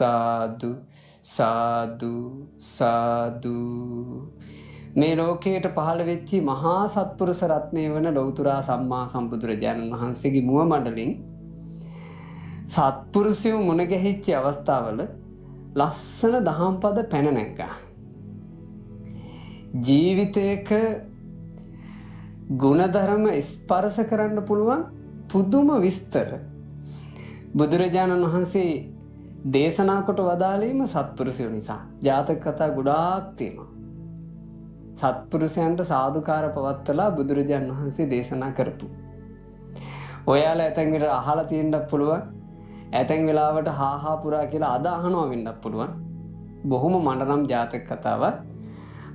සාදු සාදු සාදු. මේ ලෝකයට පහළ වෙච්චි මහා සත්පුරුෂ රත්නය වන ලෞතුරා සම්මා සම්බුදුරජාණන් වහන්සේගේ මුව මඩලින් සත්පුරුෂයෝ මුණ ගැහිච්ච අවස්ථාවල ලස්සන දහම් පද පැන නැග්ගා. ජීවිතයක ගුණධර්ම ස්පර්ශ කරන්න පුළුවන් පුදුම විස්තර බුදුරජාණන් වහන්සේ දේශනා කොට වදාළේම සත්පුරුෂයෝ නිසා. ජාතක කතා ගොඩාක් තියෙනවා. සත්පුරුෂයන්ට සාදුකාර පවත්වලා බුදුරජාණන් වහන්සේ දේශනා කරපු. ඔයාලා ඇතැන් වෙලාවට අහලා තියෙන්නත් පුළුවන්. ඇතැන් වෙලාවට හාහා පුරා කියලා අද අහනවා වෙන්නත් පුළුවන්. බොහොම මනරම් ජාතක කතාවක්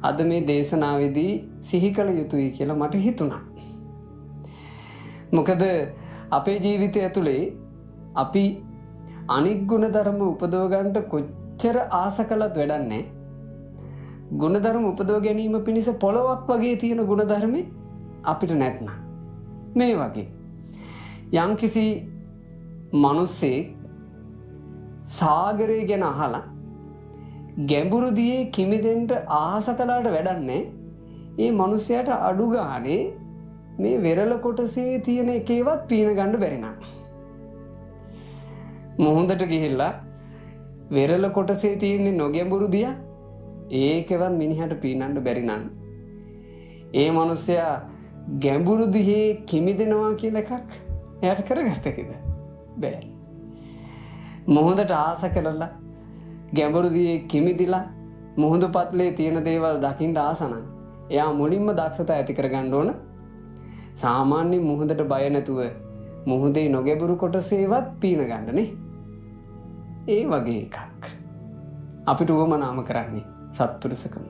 අද මේ දේශනාවේදී සිහි කළ යුතුයි කියලා මට හිතුණා. මොකද අපේ ජීවිතය ඇතුලේ අපි අනික් ගුණධර්ම උපදව ගන්නට කොච්චර ආස කළත් වැඩක් නැහැ. ගුණධර්ම උපදව ගැනීම පිණිස පොළොවක් වගේ තියෙන ගුණධර්මේ අපිට නැත්නම් මේ වගේ යම්කිසි මිනිස්සෙක් සාගරය ගැන අහලා ගැඹුරු දියේ කිමිදෙන්න ආස කළාට වැඩක් නැහැ. ඒ මිනිසයාට අඩු ගානේ මේ වෙරළ කොටසේ තියෙන එකේවත් පීන ගන්න බැරි නෑ. මොහොඳට ගිහිල්ලා වෙරළ කොටසේ තියෙන නොගැඹුරු දිය ඒකෙවත් මිනිහට පීනන්න බැරි නම් ඒ මිනිසයා ගැඹුරු දිහේ කිමිදෙනවා කියලා එකක් එයාට කරගත්තකද බෑ. මොහොඳට ආස කරලා ගැඹුරු දිහේ කිමිදිලා මුහුදු පත්ලේ තියෙන දේවල් දකින්න ආස නම් එයා මුලින්ම දක්ෂතා ඇති කරගන්න ඕන සාමාන්‍ය මුහුදට බය නැතුව මුහුදේ නොගැඹුරු කොටසේවත් පීන ගන්නනේ. ඒ වගේ එකක් අපිට උවමනාම කරන්නේ සත්පුරුෂකම.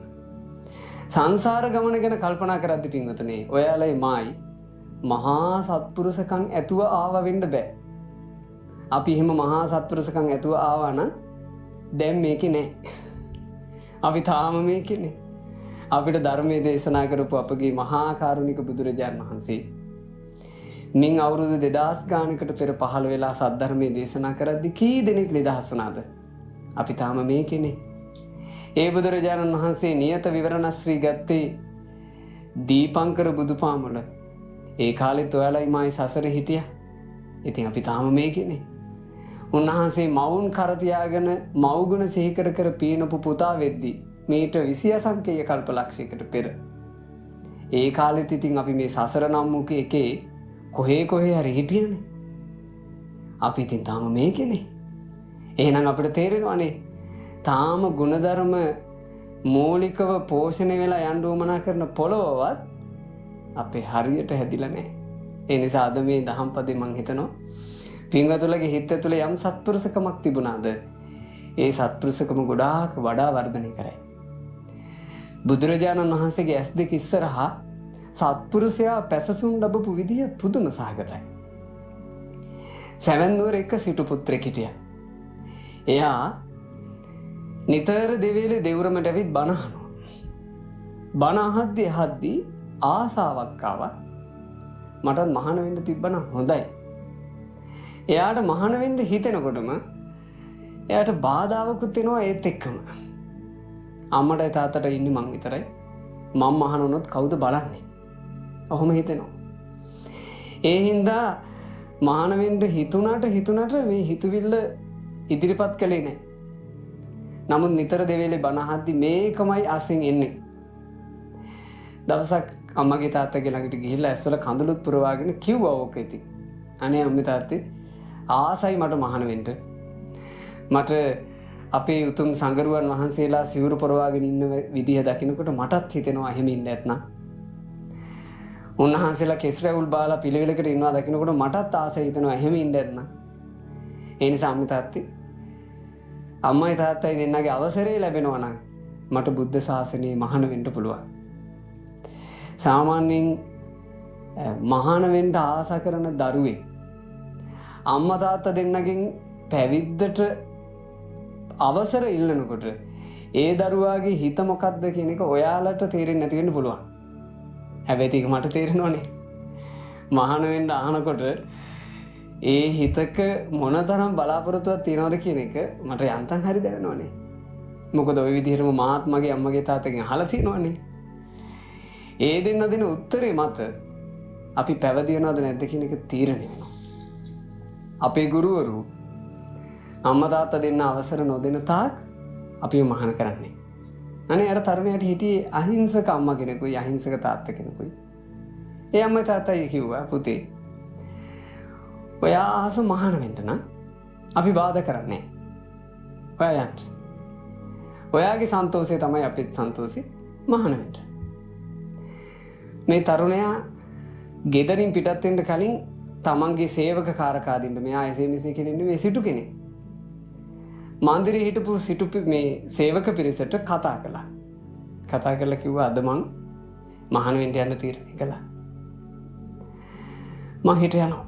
සංසාර ගමන ගැන කල්පනා කරද්දී පින්වතුනේ ඔයාලයි මායි මහා සත්පුරුෂකම් ඇතුව ආව වෙන්න බෑ. අපි එහෙම මහා සත්පුරුෂකම් ඇතුව ආවා නම් දැන් මේකේ නෑ. අපි තාම මේකේනේ. අපිට ධර්මයේ දේශනා කරපු අපගේ මහා කාරුණික බුදුරජාණන් වහන්සේ මින් අවුරුදු 2000 ගානකට පෙර පහළ වෙලා සද්ධර්මයේ දේශනා කරද්දී කී දෙනෙක් නිදහස් වුණාද? අපි තාම මේකේනේ. ඒ බුදුරජාණන් වහන්සේ නියත විවරණ ශ්‍රී ගත්තේ දීපංකර බුදුපාමුල. ඒ කාලෙත් ඔයාලයි මායි සසරේ හිටියා. ඉතින් අපි තාම මේකේනේ. උන්වහන්සේ මවුන් කර තියාගෙන මව්ගුණ සිහි කර කර පීනපු පුතා වෙද්දී මේට 20 සංකේය කල්පලක්ෂයකට පෙර ඒ කාලෙත් ඉතින් අපි මේ සසර නම් මුක එකේ කොහේ හරි හිටියනේ. අපි ඉතින් තාම මේකේනේ. එහෙනම් අපිට තේරෙනවානේ තාම ගුණධර්ම මූලිකව පෝෂණය වෙලා යන්න උවමනා කරන පොළොවවත් අපේ හරියට හැදිලා නැහැ. ඒ නිසා අද මේ දහම් පදේ මං හිතනවා පින්වතුන්ගේ හිත ඇතුලේ යම් සත්පුරුෂකමක් තිබුණාද ඒ සත්පුරුෂකම ගොඩාක් වඩා වර්ධනය කරයි. බුදුරජාණන් වහන්සේගේ ඇස් දෙක ඉස්සරහා සත්පුරුෂයා පැසසුම් ලැබපු විදිය පුදුම සහගතයි. සැවැන්නුවර එක සිටු පුත්‍රෙක් හිටියා. එයා නිතර දෙවේලේ දෙවුරමට ඇවිත් බණ අහනවා. බණ අහද්දී ආසාවක් ආවා. මටත් මහාන වෙන්න තිබ්බනම් හොඳයි. එයාට මහාන වෙන්න හිතෙනකොටම එයාට බාධාවකුත් එනවා ඒත් එක්කම. අම්මටයි තාත්තට ඉන්නේ මං විතරයි. මම මහාන වුණොත් කවුද බලන්නේ? ඔහොම හිතෙනවා. ඒ හින්දා මහාන වෙන්න හිතුණාට මේ හිතවිල්ල ඉදිරිපත් කළේ නැහැ. නමුත් නිතර දෙවේලේ බණ අහද්දි මේකමයි අසින් එන්නේ. දවසක් අම්මගේ තාත්තගේ ළඟට ගිහිල්ලා ඇස්වල කඳුළුත් පුරවාගෙන කිව්වා ඕක ඉතින්. අනේ අම්මේ තාත්තේ ආසයි මට මහාන වෙන්න. මට අපේ උතුම් සංගරුවන් වහන්සේලා සිවුරු පොරවාගෙන ඉන්න විදිහ දකිනකොට මටත් හිතෙනවා එහෙම ඉන්න නැත්නම්. උන්වහන්සේලා කෙස් රැවුල් බාලා පිළිවෙලකට ඉන්නවා දකිනකොට මටත් ආසයි හිතෙනවා එහෙම ඉන්න නැත්නම්. ඒ නිසා අම්මේ තාත්තේ අම්මයි තාත්තයි දෙන්නගේ අවසරය ලැබෙනවා නම් මට බුද්ධ ශාසනයේ මහාන වෙන්න පුළුවන්. සාමාන්‍යයෙන් මහාන වෙන්න ආස කරන දරුවෙක් අම්මා තාත්තා දෙන්නගෙන් පැවිද්දට අවසර ඉල්ලනකොට ඒ දරුවාගේ හිත මොකක්ද කියන එක ඔයාලට තේරෙන්නේ නැති වෙන්න පුළුවන්. හැබැයි ඒක මට තේරෙනවනේ. මහාන වෙන්න අහනකොට ඒ හිතක මොනතරම් බලාපොරොත්තුවක් තියනවද කියන එක මට යන්තම් හරි දැනෙනවනේ. මොකද ওই විදිහටම මාත් මගේ අම්මගේ තාත්තගෙන් අහලා තියෙනවනේ. ඒ දෙන්න දෙන උත්තරේ මත අපි පැවිදිවෙනවද නැද්ද කියන එක තීරණය වෙනවා. අපේ ගුරුවරු අම්මා තාත්තා දෙන්න අවසර නොදෙන තාක් අපිව මහාන කරන්නේ. අනේ අර තරුණයාට හිටියේ අහිංසක අම්මා කෙනෙකුයි අහිංසක තාත්තා කෙනෙකුයි. ඒ අම්මයි තාත්තයි කිව්වා පුතේ ඔයා ආස මහාන වෙන්න නම් අපි බාධා කරන්නේ නැහැ. ඔයා යන්න. ඔයාගේ සන්තෝෂය තමයි අපිත් සන්තෝෂේ මහාන වෙන්න. මේ තරුණයා ගෙදරින් පිටත් වෙන්න කලින් තමන්ගේ සේවක කාරකාදින්න මෙයා එසේ මෙසේ කෙනෙක් නෙවෙයි සිටු කෙනෙක්. මන්දිරේ හිටපු සිටු මේ සේවක පිරිසට කතා කළා. කතා කරලා කිව්වා අද මං මහාන වෙන්න යන්න තීරණය කළා. මං හිට යනවා.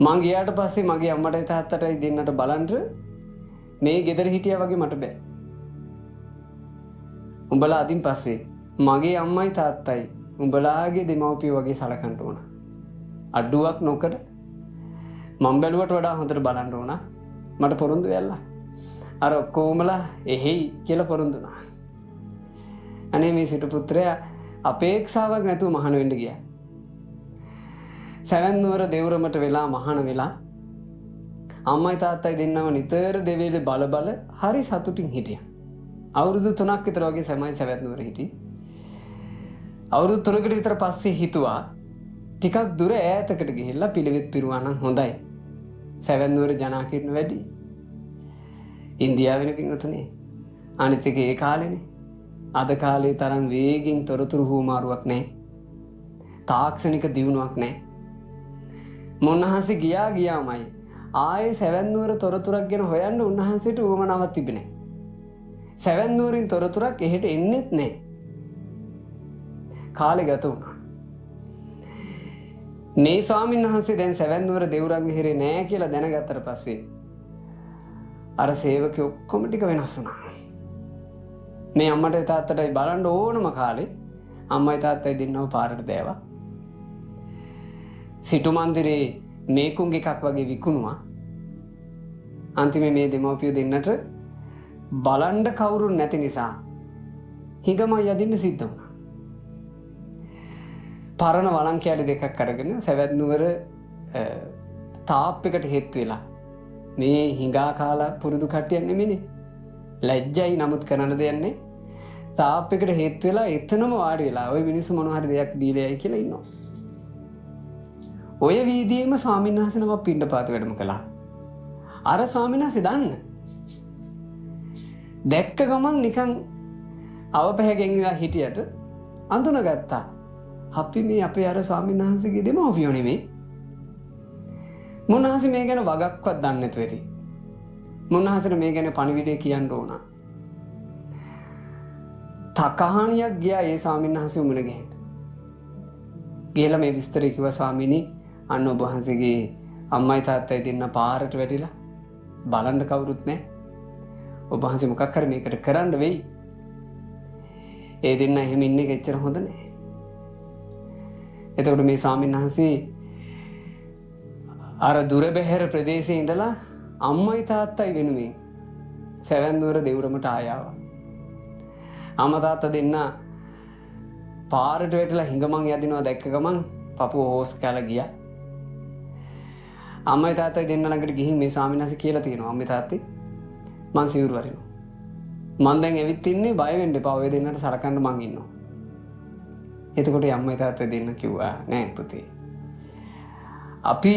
මං ගියාට පස්සේ මගේ අම්මටයි තාත්තටයි දෙන්නට බලන්න මේ ගෙදර හිටියා වගේ මට බෑ. උඹලා අදින් පස්සේ මගේ අම්මයි තාත්තයි උඹලාගේ දෙමව්පියෝ වගේ සලකන්න ඕන. අඩුවක් නොකර මම බැලුවට වඩා හොඳට බලන්න ඕන. මට පොරොන්දු වෙලා. අර කොමලා එහෙයි කියලා පොරොන්දුනා. අනේ මේ සිටු පුත්‍රයා අපේක්ෂාවක් නැතුව මහාන වෙන්න ගියා. සැවැන් නුවර දෙවුරමට වෙලා මහාන වෙලා අම්මයි තාත්තයි දෙන්නම නිතර දෙවිලේ බල බල හරි සතුටින් හිටියා. අවුරුදු 3ක් විතර වගේ සමයි සැවැන් නුවර හිටියේ. අවුරුදු 3කට විතර පස්සේ හිතුවා ටිකක් දුර ඈතකට ගිහිල්ලා පිළිවෙත් පිරුවා නම් හොඳයි. සැවැන් නුවර ජනාකීර්ණ වැඩි. ඉන්දියාවෙන පින්වතුනේ. අනිත් එක ඒ කාලේනේ. අද කාලේ තරම් වේගෙන් තොරතුරු හුමාරුවක් නැහැ. තාක්ෂණික දියුණුවක් නැහැ. මොන්හන්සේ ගියාමයි ආයේ සැවැන් නුවර තොරතුරක් ගැන හොයන්න උන්වහන්සේට උවමනාවක් තිබුණේ නැහැ. සැවැන් නුවරින් තොරතුරක් එහෙට එන්නේත් නැහැ. කාලේ ගත වුණා. මේ ස්වාමීන් වහන්සේ දැන් සැවැන් නුවර දෙවුරන් විහෙරේ නෑ කියලා දැනගත්තට පස්සේ අර සේවකයෝ ඔක්කොම ටික වෙනස් වුණා. මේ අම්මට තාත්තටයි බලන්න ඕනම කාලේ අම්මයි තාත්තයි දෙන්නව පාරට දෑවා. සිටු මන්දිරේ මේකුන්ගේ එකක් වගේ විකුණුවා. අන්තිමේ මේ දෙමව්පියෝ දෙන්නට බලන්න කවුරුන් නැති නිසා හිඟමයි යදින්න සිද්ධ වුණා. පරණ වළංකෑලි දෙකක් අරගෙන සැවැත් නුවර තාප් එකට හෙත් වෙලා මේ හිඟා කාලා පුරුදු කට්ටියක් නෙමෙයිනේ. ලැජ්ජයි නමුත් කරන්න දෙයක් නැහැ. තාප් එකට හෙත් වෙලා එතනම වාඩි වෙලා ওই මිනිස්සු මොන හරි දෙයක් දීලා යයි කියලා ඉන්නවා. ඔය වීදියේම ස්වාමීන් වහන්සේ නමක් පිණ්ඩපාත වැඩම කළා. අර ස්වාමීන් වහන්සේ දන්න. දැක්ක ගමන් නිකන් අවපැහැගෙන් ඉලා හිටියට අඳුනගත්තා. අපි මේ අපේ අර ස්වාමීන් වහන්සේගේ දෙමව්පියෝ නෙමෙයි. මුන්වහන්සේ මේ ගැන වගක්වත් දන්නේ නැතුව ඇති. මුන්වහන්සේට මේ ගැන පණිවිඩය කියන්න ඕන. තකහානියක් ගියා ඒ ස්වාමීන් වහන්සේ මුණ ගැහෙන්න. ගිහලා මේ විස්තරය කිව්වා ස්වාමීනි අන්න ඔබ වහන්සේගේ අම්මයි තාත්තයි දෙන්න පාරට වැටිලා බලන්න කවුරුත් නැහැ. ඔබ වහන්සේ මොකක් හරි මේකට කරන්න වෙයි. ඒ දෙන්න එහෙම ඉන්නේ කෙච්චර හොඳ නැහැ. එතකොට මේ ස්වාමීන් වහන්සේ අර දුර බැහැර ප්‍රදේශයේ ඉඳලා අම්මයි තාත්තයි වෙනුවෙන් සැවැන් නුවර දෙවුරමට ආවා. අම්මා තාත්තා දෙන්න පාරට වැටලා හිඟමන් යදිනවා දැක්ක ගමන් පපුව හොස් කැලා ගියා. අම්මයි තාත්තයි දෙන්න ළඟට ගිහින් මේ ස්වාමීන් වහන්සේ කියලා තියෙනවා අම්මේ තාත්තේ මං සිවුරු වරිනවා. මං දැන් ඇවිත් ඉන්නේ බය වෙන්න එපා ඔය දෙන්නට සලකන්න මං ඉන්නවා. එතකොට අම්මයි තාත්තයි දෙන්න කිව්වා නෑ පුතේ. අපි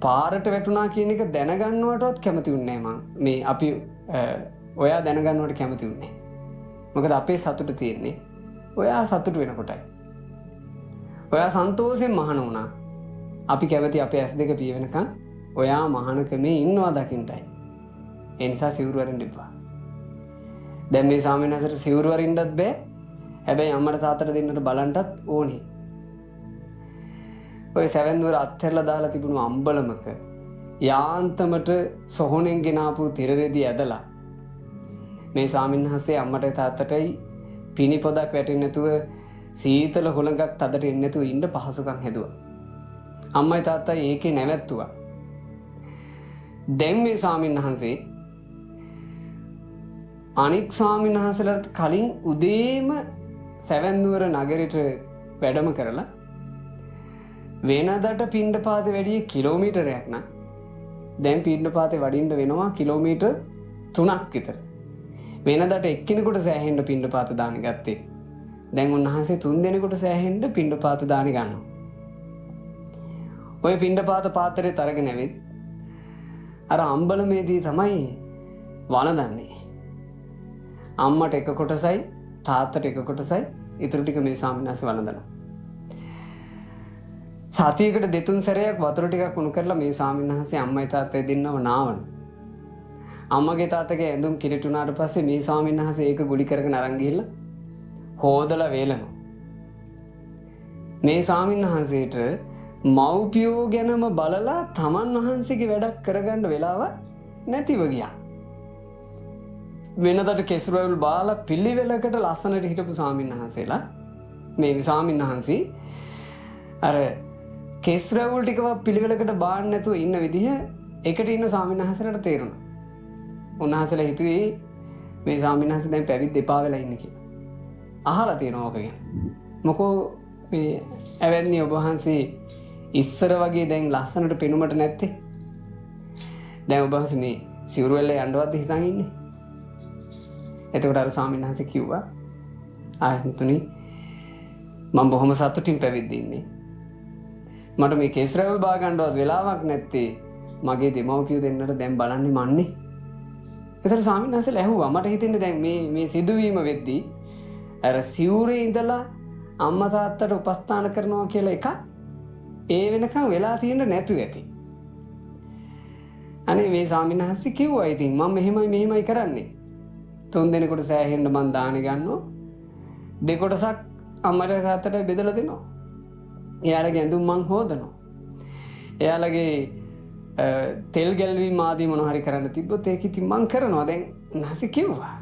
පාරට වැටුණා කියන එක දැනගන්නවටවත් කැමති වුණේ නෑ මං. මේ අපි ඔයා දැනගන්නවට කැමති වුණේ. මොකද අපේ සතුට තියෙන්නේ ඔයා සතුට වෙනකොටයි. ඔයා සන්තෝෂයෙන් මහාන වුණා. අපි කැමති අපේ ඇස් දෙක පිය වෙනකන් ඔයා මහානකමේ ඉන්නවා දකින්නයි. ඒ නිසා සිවුරු වරින්න එපා. දැන් මේ ස්වාමීන් වහන්සේට සිවුරු වරින්නත් බෑ. හැබැයි අම්මට තාත්තට දෙන්නට බලන්නත් ඕනේ. ඔය සැවැන් නුවර අත්හැරලා දාලා තිබුණු අම්බලමක යාන්තමට සොහොනෙන් ගෙනාපු තිරරෙදි ඇදලා මේ ස්වාමීන් වහන්සේ අම්මට තාත්තටයි පිණි පොදක් වැටෙන්නේ නැතුව සීතල හුළඟක් තදට එන්නේ නැතුව ඉන්න පහසුකම් හැදුවා. අම්මයි තාත්තයි ඒකේ නැවැත්තුවා. දැන් මේ ස්වාමීන් වහන්සේ අනික් ස්වාමීන් වහන්සේලාට කලින් උදේම සැවැන්නුවර නගරයට වැඩම කරලා වෙනදට පිණ්ඩපාතේ වැඩිය කිලෝමීටරයක් නම් දැන් පිණ්ඩපාතේ වඩින්න වෙනවා කිලෝමීටර් 3ක් විතර. වෙනදට එක්කෙනෙකුට සෑහෙන්න පිණ්ඩපාත දාන ගත්තේ. දැන් උන්වහන්සේ 3 දෙනෙකුට සෑහෙන්න පිණ්ඩපාත දාන ගන්නවා. ඔය පිණ්ඩපාත පාත්‍රේ තරගෙන ඇවිත් අර අම්බලමේදී තමයි වළඳන්නේ. අම්මට එක කොටසයි තාත්තට එක කොටසයි ඉතුරු ටික මේ ස්වාමීන් වහන්සේ වළඳනවා. සතියකට දෙතුන් සැරයක් වතුර ටිකක් උණු කරලා මේ ස්වාමීන් වහන්සේ අම්මයි තාත්තයි දෙන්නම නාවන. අම්මගේ තාත්තගේ ඇඳුම් කිලිටුනාට පස්සේ මේ ස්වාමීන් වහන්සේ ඒක ගුලි කරගෙන අරන් ගිහිල්ලා හොදලා වේලනවා. මේ ස්වාමීන් වහන්සේට මව්පියෝ ගැනම බලලා තමන් වහන්සේගේ වැඩක් කරගන්න වෙලාව නැතිව ගියා. වෙනදට කෙසුරවල් බාලා පිළිවෙලකට ලස්සනට හිටපු ස්වාමීන් වහන්සේලා මේ ස්වාමීන් වහන්සේ අර කෙස්රවුල් ටිකවත් පිළිවෙලකට බාන්න නැතුව ඉන්න විදිහ එකට ඉන්න ස්වාමීන් වහන්සේලාට තේරුණා. උන්වහන්සේලා හිතුවේ මේ ස්වාමීන් වහන්සේ දැන් පැවිදි දෙපා වෙලා ඉන්නේ කියලා. අහලා තියෙනවා ඕක ගැන. මොකෝ මේ ඇවැත්නි ඔබ වහන්සේ ඉස්සර වගේ දැන් ලස්සනට පෙනුමට නැත්තේ. දැන් ඔබ වහන්සේ මේ සිවුරුවැල්ල යන්නවත් හිතන් ඉන්නේ. එතකොට අර ස්වාමීන් වහන්සේ කිව්වා ආයතනතුනි මම බොහොම සතුටින් පැවිදි ඉන්නේ. මට මේ කෙස්රවල් බා ගන්නවත් වෙලාවක් නැත්තේ මගේ දෙමව්පියෝ දෙන්නට දැන් බලන්නේ මන්නේ. ඒතර ස්වාමීන් වහන්සේලා ඇහුවා මට හිතෙන්නේ දැන් මේ සිදුවීම වෙද්දී අර සිවුරේ ඉඳලා අම්මා තාත්තට උපස්ථාන කරනවා කියලා එක ඒ වෙනකන් වෙලා තියෙන්න නැතු ඇති. අනේ මේ ස්වාමීන් වහන්සේ කිව්වා ඉතින් මම මෙහෙමයි කරන්නේ. 3 දෙනෙකුට සෑහෙන්න මං දානේ ගන්නවා. දෙකොටසක් අම්මට තාත්තට බෙදලා දෙනවා. එයාලගේ ඇඳුම් මං හොදනවා. එයාලගේ තෙල් ගැල්වීම ආදී මොන හරි කරන්න තිබ්බොත් ඒක ඉතින් මං කරනවා. දැන් නැසි කිව්වා.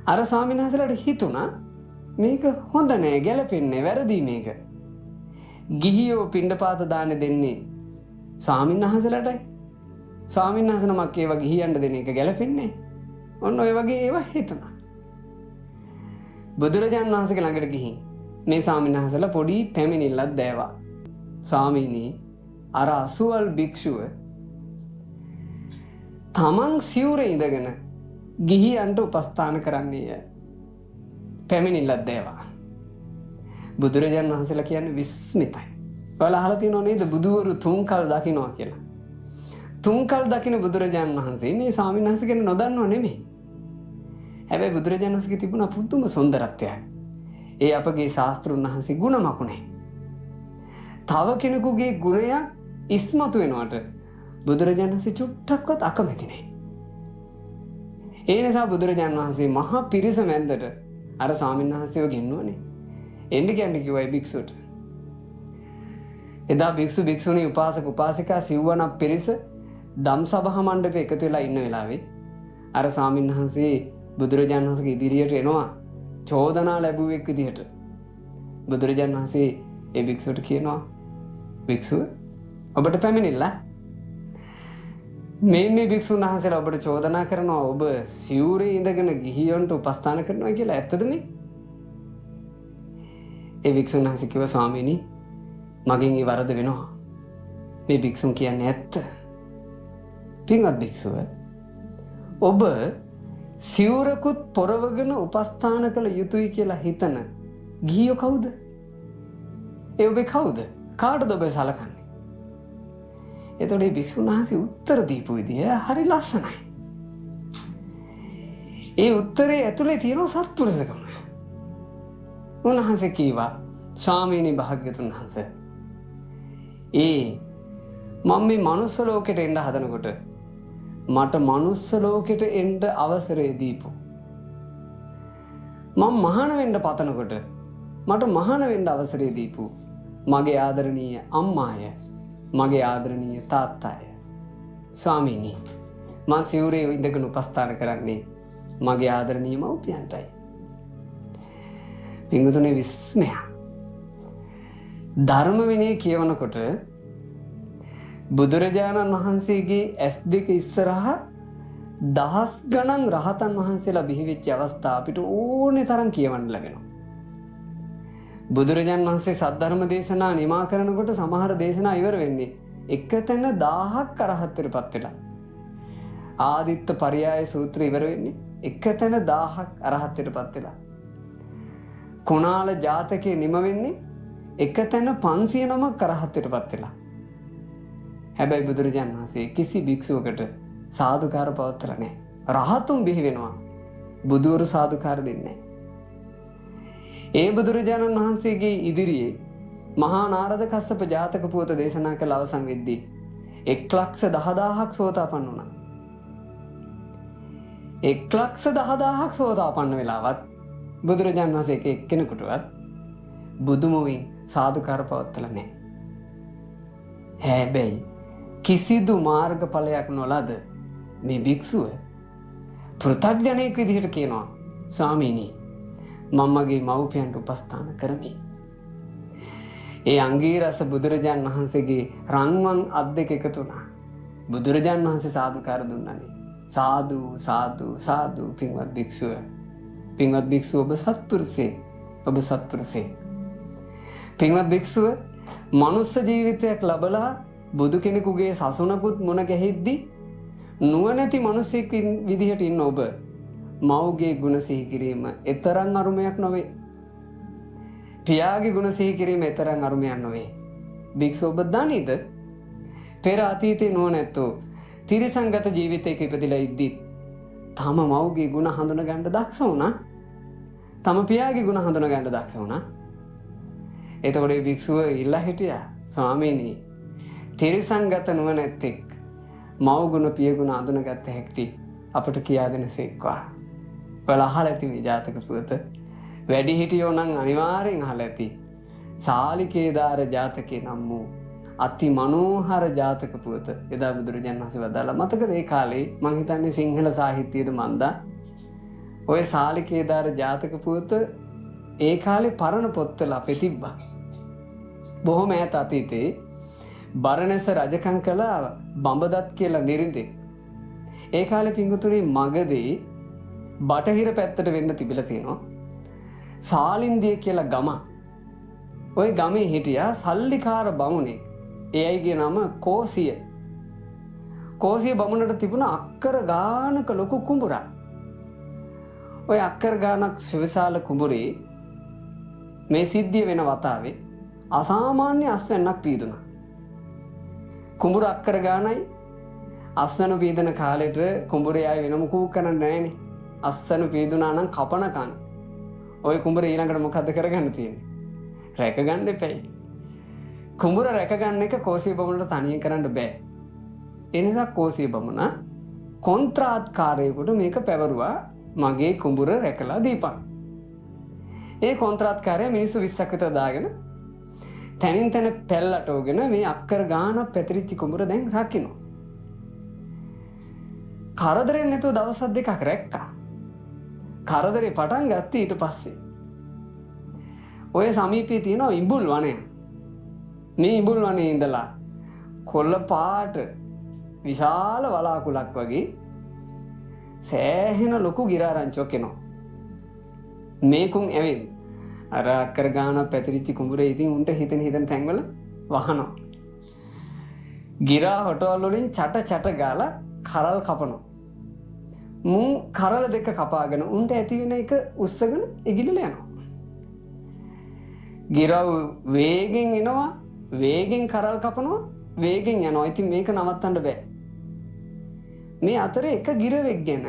අර ස්වාමීන් වහන්සේලාට හිතුණා මේක හොඳ නෑ ගැලපෙන්නේ වැරදි මේක. ගිහියෝ පිණ්ඩපාත දාන්න දෙන්නේ ස්වාමීන් වහන්සේලාටයි. ස්වාමීන් වහන්සේ නමක් ඒවා ගිහියන්ට දෙන එක ගැලපෙන්නේ. ඔන්න ඔය වගේ ඒවා හිතුණා. බුදුරජාණන් වහන්සේගේ ළඟට ගිහින් මේ ස්වාමීන් වහන්සේලා පොඩි පැමිණිල්ලක් දැවවා. ස්වාමීනි අර අසුවල් භික්ෂුව තමන් සිවුරේ ඉඳගෙන ගිහියන්ට උපස්ථාන කරන්නේය. පැමිණිල්ලක් දැවවා. බුදුරජාණන් වහන්සේලා කියන්නේ විස්මිතයි. ඔයාලා අහලා තියෙනව නේද බුදුවරු තුන්කල් දකින්නවා කියලා. තුන්කල් දකින්න බුදුරජාණන් වහන්සේ මේ ස්වාමීන් වහන්සේ ගැන නොදන්නව නෙමෙයි. හැබැයි බුදුරජාණන් වහන්සේගේ තිබුණ පුදුම සුන්දරත්වයක්. ඒ අපගේ ශාස්ත්‍රුන් වහන්සේ ගුණ මකුණේ. තව කෙනෙකුගේ ගුණයක් ඉස්මතු වෙනවට බුදුරජාණන් වහන්සේ චුට්ටක්වත් අකමැති නැහැ. ඒ නිසා බුදුරජාණන් වහන්සේ මහා පිරිස මැද්දට අර ස්වාමීන් වහන්සේව ගෙන්නුවනේ. එන්න කියන්නේ කිව්වා ඒ භික්ෂුවට. එදා භික්ෂු භික්ෂුණී උපාසක උපාසිකා සිව්වණක් පිරිස ධම්සභා මණ්ඩපේ එකතු වෙලා ඉන්න වෙලාවේ අර ස්වාමීන් වහන්සේ බුදුරජාණන් වහන්සේගේ ඉදිරියට එනවා චෝදනා ලැබුවෙක් විදිහට. බුදුරජාණන් වහන්සේ ඒ භික්ෂුවට කියනවා භික්ෂුව ඔබට පැමිණිලා මේ භික්ෂුන් වහන්සේලා ඔබට චෝදනා කරනවා ඔබ සිවුරේ ඉඳගෙන ගිහියන්ට උපස්ථාන කරනවා කියලා. ඇත්තද මේ? ඒ භික්ෂුන් වහන්සේ කිව්වා ස්වාමීනි මගෙන් ඒ වරද වෙනවා. මේ භික්ෂුන් කියන්නේ ඇත්ත. පින්වත් භික්ෂුව ඔබ සිවුරකුත් පොරවගෙන උපස්ථාන කළ යුතුයි කියලා හිතන ගිහියෝ කවුද? ඒ ඔබේ කවුද? කාටද ඔබ සලකන්නේ? එතකොට මේ භික්ෂුන් වහන්සේ උත්තර දීපු විදිය හරි ලස්සනයි. ඒ උත්තරේ ඇතුලේ තියෙන සත්පුරුෂකම. උන්වහන්සේ කීවා ස්වාමීනි භාග්‍යතුන් වහන්සේ මම මේ මනුස්ස ලෝකෙට එන්න හදනකොට මට මනුස්ස ලෝකෙට එන්න අවසරය දීපු. මම මහාන වෙන්න පතනකොට මට මහාන වෙන්න අවසරය දීපු මගේ ආදරණීය අම්මාය, මගේ ආදරණීය තාත්තාය. ස්වාමීනි මම සිවුරේ ඉඳගෙන උපස්ථාන කරන්නේ මගේ ආදරණීය මව්පියන්ටයි. පින්වතුනි විස්මය. ධර්ම විනය කියවනකොට බුදුරජාණන් වහන්සේගේ ඇස් දෙක ඉස්සරහා දහස් ගණන් රහතන් වහන්සේලා බිහිවෙච්ච අවස්ථා අපිට ඕනේ තරම් කියවන්න ලැබෙනවා. බුදුරජාණන් වහන්සේ සද්ධර්ම දේශනා නිමා කරනකොට සමහර දේශනා ඉවර වෙන්නේ එක තැන 1000ක් අරහත්ත්වයටපත් වෙලා. ආදිත්ත පරියාය සූත්‍රය ඉවර වෙන්නේ එක තැන 1000ක් අරහත්ත්වයටපත් වෙලා. කුණාල ජාතකයේ නිම වෙන්නේ එක තැන 509ක් අරහත්ත්වයටපත් වෙලා. හැබැයි බුදුරජාණන් වහන්සේ කිසි භික්ෂුවකට සාදුකාර පවත්වලා නැහැ. රහතුන් බිහි වෙනවා. බුදුවරු සාදුකාර දෙන්නේ නැහැ. ඒ බුදුරජාණන් වහන්සේගේ ඉදිරියේ මහා නාරද කස්සප ජාතක පුවත දේශනා කළ අවසන් වෙද්දී 1,10,000ක් සෝතාපන්න වුණා. 1,10,000ක් සෝතාපන්න වෙලාවත් බුදුරජාණන් වහන්සේ එක්කෙනෙකුටවත් බුදුමුවින් සාදුකාර පවත්වලා නැහැ. හැබැයි කිසිදු මාර්ගඵලයක් නොලද මේ භික්ෂුව පෘථග්ජනයෙක් විදිහට කියනවා ස්වාමීනි මම මගේ මව්පියන්ට උපස්ථාන කරමි. ඒ අංගීරස බුදුරජාණන් වහන්සේගේ රන්වන් අත් දෙක එකතු වුණා. බුදුරජාණන් වහන්සේ සාදුකාර දුන්නානේ. සාදු සාදු සාදු පින්වත් භික්ෂුව. පින්වත් භික්ෂුව ඔබ සත්පුරුෂයෙක්. ඔබ සත්පුරුෂයෙක්. පින්වත් භික්ෂුව මනුස්ස ජීවිතයක් ලබලා බුදු කෙනෙකුගේ සසුනකුත් මුණ ගැහිද්දි නුවණැති මිනිසෙක් විදිහට ඉන්න ඔබ මව්ගේ ගුණ සිහි කිරීම එතරම් අරුමයක් නොවේ. පියාගේ ගුණ සිහි කිරීම එතරම් අරුමයක් නොවේ. භික්ෂුව ඔබ දන්නේද? පෙර අතීතේ නුවණැත්තෝ තිරිසංගත ජීවිතයක ඉපදිලා ඉද්දි තම මව්ගේ ගුණ හඳුන ගන්න දක්ෂ වුණා. තම පියාගේ ගුණ හඳුන ගන්න දක්ෂ වුණා. එතකොට මේ භික්ෂුව ඉල්ලා හිටියා ස්වාමීනි තිරිසංගත නුවණැත්තෙක් මව් ගුණ පිය ගුණ හඳුනගත්ත හැටි අපට කියා දෙනසේක්වා. ඔයාලා අහලා ඇති මේ ජාතක පුවත. වැඩි හිටියෝ නම් අනිවාර්යෙන් අහලා ඇති. සාලිකේදාර ජාතකේ නම් වූ අති මනෝහර ජාතක පුවත එදා බුදුරජාණන් වහන්සේ වදාලා. මතකද ඒ කාලේ මං හිතන්නේ සිංහල සාහිත්‍යයේද මන්දා ඔය සාලිකේදාර ජාතක පුවත ඒ කාලේ පරණ පොත්වල අපේ තිබ්බා. බොහොම ඈත අතීතේ බරණැස රජකම් කළ බඹදත් කියලා නිරිඳෙක්. ඒ කාලේ පිංගුතුනි මගදී බටහිර පැත්තට වෙන්න තිබිලා තියෙනවා. සාලින්දිය කියලා ගම. ওই ගමේ හිටියා සල්ලිකාර බමුණෙක්. ඒ අයගේ නම කෝසිය. කෝසිය බමුණට තිබුණ අක්කර ගානක ලොකු කුඹුරක්. ওই අක්කර ගානක් විශාල කුඹුරේ මේ සිද්ධිය වෙන වතාවේ අසාමාන්‍ය අස්වැන්නක් පීදුණා. කුඹුර අක්කර ගානයි අස්වැන්න පීදන කාලෙට කුඹුරේ ආයේ වෙනම කූක් කරන්නේ නැහනේ. අස්වැන්න පීදුණා නම් කපනකන් ওই කුඹුර ඊළඟට මොකද්ද කරගන්න තියෙන්නේ? රැක ගන්න එපයි. කුඹුර රැක ගන්න එක කෝසිය බමුණට තනියෙන් කරන්න බෑ. ඒ නිසා කෝසිය බමුණ කොන්ත්‍රාත්කාරයෙකුට මේක පැවරුවා මගේ කුඹුර රැකලා දීපන්. ඒ කොන්ත්‍රාත්කාරය මිනිස්සු 20ක් විතර දාගෙන තනින් තන පැල්ලටෝගෙන මේ අක්කර ගානක් පැතිරිච්ච කුඹුර දැන් රකින්න. කරදරෙන් නැතුව දවස් දෙකක් රැක්කා. කරදරේ පටන් ගත්තී ඊට පස්සේ. ඔය සමීපයේ තියෙන ඉඹුල් වනය. මේ ඉඹුල් වනයේ ඉඳලා කොළ පාට විශාල වලාකුලක් වගේ සෑහෙන ලොකු ගිරාරංචුවක් එනවා. මේකුන් ඇවිත් අර අක්කර ගානක් පැතිරිච්ච කුඹුරේ ඉතින් උන්ට හිතෙන තැන්වල වහනවා. ගිරා හොටවල් වලින් චට ගාලා කරල් කපනවා. මුන් කරල දෙක කපාගෙන උන්ට ඇති වෙන එක උස්සගෙන එගිලලා යනවා. ගිරව් වේගෙන් එනවා, වේගෙන් කරල් කපනවා, වේගෙන් යනවා. ඉතින් මේක නවත්තන්න බෑ. මේ අතරේ එක ගිරවෙක් ගැන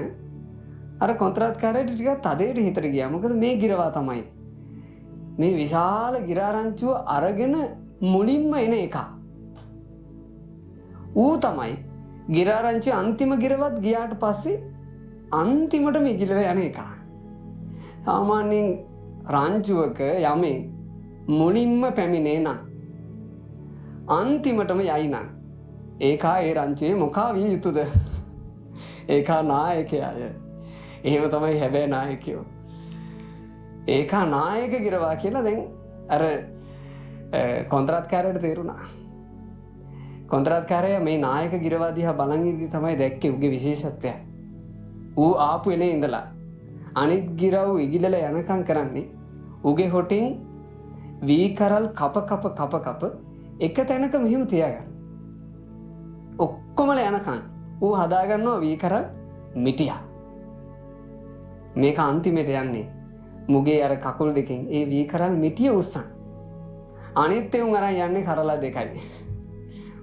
අර කොන්ත්‍රාත්කාරයට ටිකක් තදේට හිතට ගියා. මොකද මේ ගිරවා තමයි මේ විශාල ගිරාරංචුව අරගෙන මුලින්ම එන එක. ඌ තමයි ගිරාරංචුව අන්තිම ගිරවත් ගියාට පස්සේ අන්තිමට මේ ගිලලා යන එක. සාමාන්‍යයෙන් රංචුවක යමේ මුලින්ම පැමිණේ නම් අන්තිමටම යයි නම් ඒකා ඒ රංචුවේ මොකා විය යුතුද? ඒකා නායකයාය. එහෙම තමයි හැබැයි නායකයෝ. ඒකා නායක ගිරවා කියලා දැන් අර කොන්ත්‍රාත්කාරයට තේරුණා. කොන්ත්‍රාත්කාරය මේ නායක ගිරවා දිහා බලන් ඉඳි තමයි දැක්කේ උගේ විශේෂත්වය. ඌ ආපු එනේ ඉඳලා අනිත් ගිරව් ඉගිලලා යනකම් කරන්නේ උගේ හොටින් වී කරල් කප එක තැනක මෙහෙම තියාගන්න. ඔක්කොමල යනකම් ඌ හදාගන්නවා වී කරල් මිටියා. මේක අන්තිමට යන්නේ මුගේ අර කකුල් දෙකෙන් ඒ වී කරල් මිටිය උස්සන්. අනිත් උන් අරන් යන්නේ කරලා දෙකයි.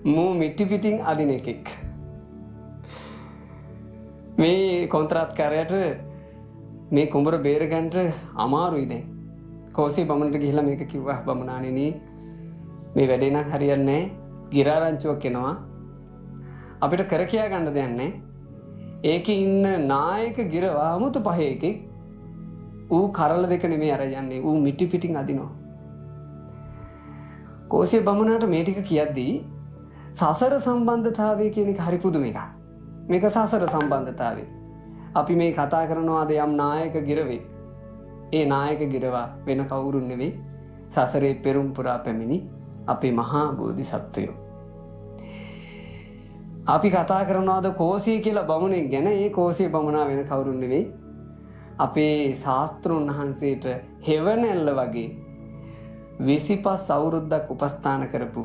මූ මිටි පිටින් අදින එකෙක්. මේ කොන්ත්‍රාත්කාරයට මේ කුඹර බේරගන්න අමාරුයි දැන්. කෝසි බමුණට ගිහිල්ලා මේක කිව්වා බමුණාණෙනි මේ වැඩේ නම් හරියන්නේ නැහැ. ගිරාරංචුවක් එනවා. අපිට කර කියා ගන්න දෙයක් නැහැ. ඒකේ ඉන්න නායක ගිරවා 아무තු පහේ එකෙක් ඌ කරල දෙක නෙමෙයි අර යන්නේ. ඌ මිටි පිටින් අදිනවා. කෝසි බමුණාට මේ ටික කියද්දී සසර සම්බන්ධතාවය කියන එක හරි පුදුම එකක්. මේක සසර සම්බන්ධතාවය. අපි මේ කතා කරනවාද යම් නායක ගිරවෙක්. ඒ නායක ගිරවා වෙන කවුරුන් නෙවෙයි සසරේ පෙරම් පුරා පැමිණි අපේ මහා බෝධිසත්වයෝ. අපි කතා කරනවාද කෝසිය කියලා බමුණෙක් ගැන. ඒ කෝසිය බමුණා වෙන කවුරුන් නෙවෙයි අපේ ශාස්ත්‍රුන් වහන්සේට හෙවණැල්ල වගේ 25 අවුරුද්දක් උපස්ථාන කරපු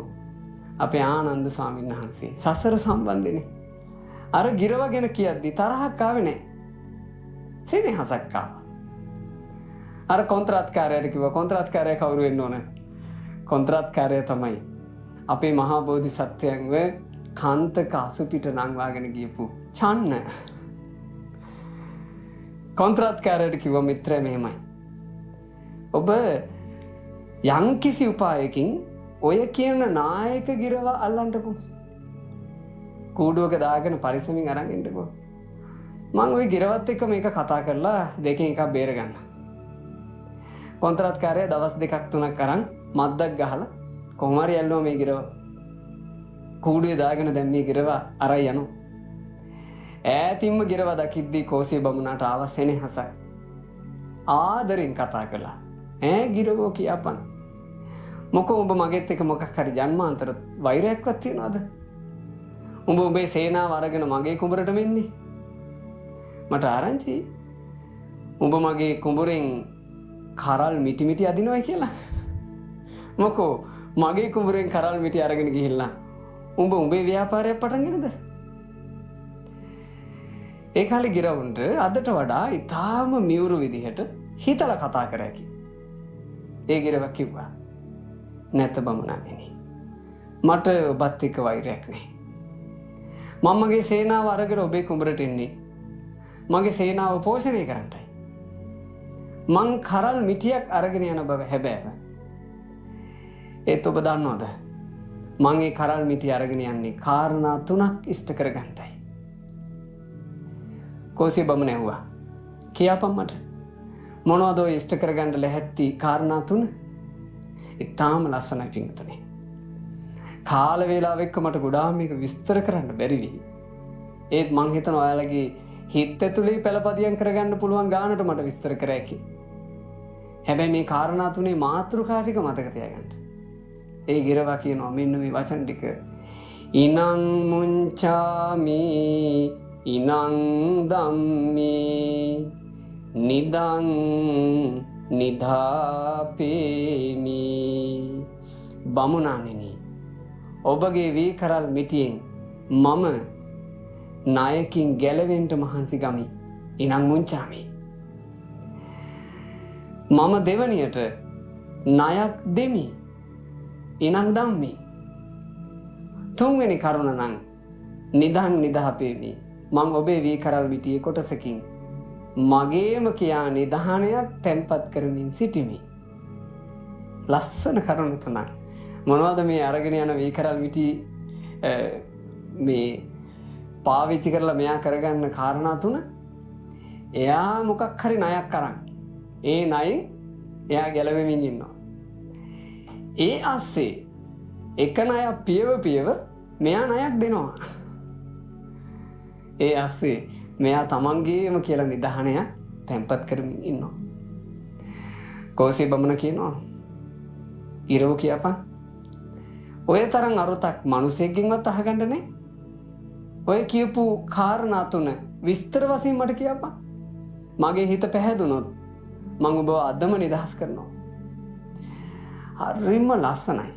අපේ ආනන්ද ස්වාමීන් වහන්සේ. සසර සම්බන්ධනේ. අර ගිරව ගැන කියද්දි තරහක් ආවේ නැහැ. සෙනෙහසක් ආවා. අර කොන්ත්‍රාත්කාරයට කිව්වා කොන්ත්‍රාත්කාරය කවුරු වෙන්න ඕන? කොන්ත්‍රාත්කාරය තමයි අපේ මහා බෝධිසත්වයන්ව කාන්තක අසුපිට නංවාගෙන ගියපු චන්න. කොන්ත්‍රාත්කාරයට කිව්වා මිත්‍රය මෙහෙමයි. ඔබ යම්කිසි උපායකින් ඔය කියන නායක ගිරව අල්ලන්නකෝ. කූඩුවක දාගෙන පරිස්සමින් අරන් එන්නකෝ. මම ওই ගිරවත් එක්ක මේක කතා කරලා දෙකෙන් එකක් බේරගන්න. කොන්ත්‍රාත්කාරය දවස් 2ක් 3ක් අරන් මද්දක් ගහලා කොහොම හරි ඇල්ලුවා මේ ගිරව. කූඩුවේ දාගෙන දැන් මේ ගිරව අරයි යනවා. ඈතින්ම ගිරව දකිද්දී කෝසිය බමුණාට ආව සෙනෙහසක්. ආදරෙන් කතා කළා. ගිරවෝ කියපන්. මොකෝ උඹ මගෙත් එක්ක මොකක් හරි ජන්මාන්තර වෛරයක්වත් තියනවද? උඹ උඹේ සේනාව අරගෙන මගේ කුඹරට මෙන්නේ. මට ආරංචි උඹ මගේ කුඹරෙන් කරල් මිටි මිටි අදිනවා කියලා. මොකෝ මගේ කුඹරෙන් කරල් මිටි අරගෙන ගිහිල්ලා උඹ උඹේ ව්‍යාපාරයක් පටන් ගන්නද? ඒ කාලේ ගිරවුන්ට අදට වඩා ඊටාම මියුරු විදිහට හිතලා කතා කරකි. ඒ ගිරව කිව්වා නැත බමුණාණෙනි. මට ඔබත් එක්ක වෛරයක් නැහැ. මම මගේ සේනාව අරගෙන ඔබේ කුඹරට එන්නේ මගේ සේනාව පෝෂණය කරන්නයි. මං කරල් මිටියක් අරගෙන යන බව හැබෑව. ඒත් ඔබ දන්නවද? මං ඒ කරල් මිටි අරගෙන යන්නේ කාරණා 3ක් ඉෂ්ට කරගන්නයි. කෝසිය බමුණ ඇහුවා. කියපන් මට. මොනවද ඔය ඉෂ්ට කරගන්න ලැහැත්ති කාරණා 3? ඉතාම ලස්සනයි පින්තුනේ. කාල වේලාව එක්ක මට ගොඩාක් මේක විස්තර කරන්න බැරි වෙයි. ඒත් මං හිතනවා ඔයාලගේ හිත ඇතුලේ පළපදියම් කරගන්න පුළුවන් ගානට මට විස්තර කර හැකි. හැබැයි මේ කාරණා 3 මාතෘකා ටික මතක තියාගන්න. ඒ ගිරවා කියනවා මෙන්න මේ වචන ටික. ඉනං මුංචාමි ඉනං ධම්මි නිදං නිධාපේමි. බමුණාණෙනි ඔබගේ වී කරල් මිටියෙන් මම නායකින් ගැලවෙන්න මහන්සි ගමි. ඉනං මුංචාමි. මම දෙවනියට ණයක් දෙමි. ඉනං ධම්මි. තුන්වෙනි කරුණ නම් නිදං නිදහපේමි. මම ඔබේ වී කරල් මිටියේ කොටසකින් මගේම කියා නිදහනයක් තැන්පත් කරමින් සිටිමි. ලස්සන කරුණු තුනක්. මොනවද මේ අරගෙන යන වී කරල් මිටි මේ පාවිච්චි කරලා මෙයා කරගන්න කාරණා 3? එයා මොකක් හරි ණයක් අරන් ඒ ණයෙන් එයා ගැලවෙමින් ඉන්නවා. ඒ ASCII එක ණයක් පියව මෙයා ණයක් දෙනවා. ඒ ASCII මෙයා තමන්ගේම කියලා නිදහනය තැන්පත් කරමින් ඉන්නවා. කෝසිය බමුණ කියනවා ඉරව කියපන් ඔය තරම් අරුතක් මිනිසෙක්ගෙන්වත් අහගන්න නැහැ. ඔය කියපු කාරණා තුන විස්තර වශයෙන් මට කියපන්. මගේ හිත පැහැදුනොත් මම ඔබව අදම නිදහස් කරනවා. හරිම ලස්සනයි.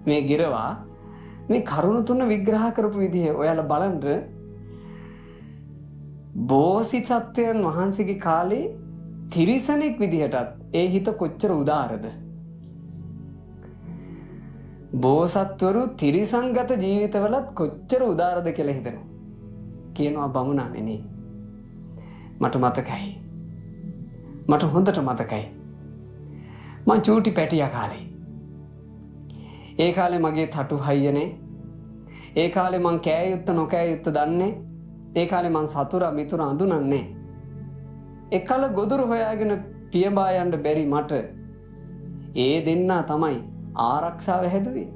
මේ ගිරවා මේ කරුණු තුන විග්‍රහ කරපු විදිහ ඔයාලා බලන්න. බෝසත්ත්වයන් වහන්සේගේ කාලේ තිරිසනෙක් විදිහටත් ඒ හිත කොච්චර උදාරද. බෝසත්වරු තිරිසංගත ජීවිතවලත් කොච්චර උදාරද කියලා හිතනවා. කියනවා බමුණානේ. මට මතකයි. මට හොඳට මතකයි. මං චූටි පැටියා කාලේ. ඒ කාලේ මගේ තටු හයියනේ. ඒ කාලේ මං කෑ යුත්ත නොකෑ යුත්ත දන්නේ. ඒ කාලේ මං සතුරා මිතුරා අඳුනන්නේ. එකල ගොදුරු හොයාගෙන පියඹා යන්න බැරි මට ඒ දෙන්නා තමයි ආරක්ෂාව හැදුවේ.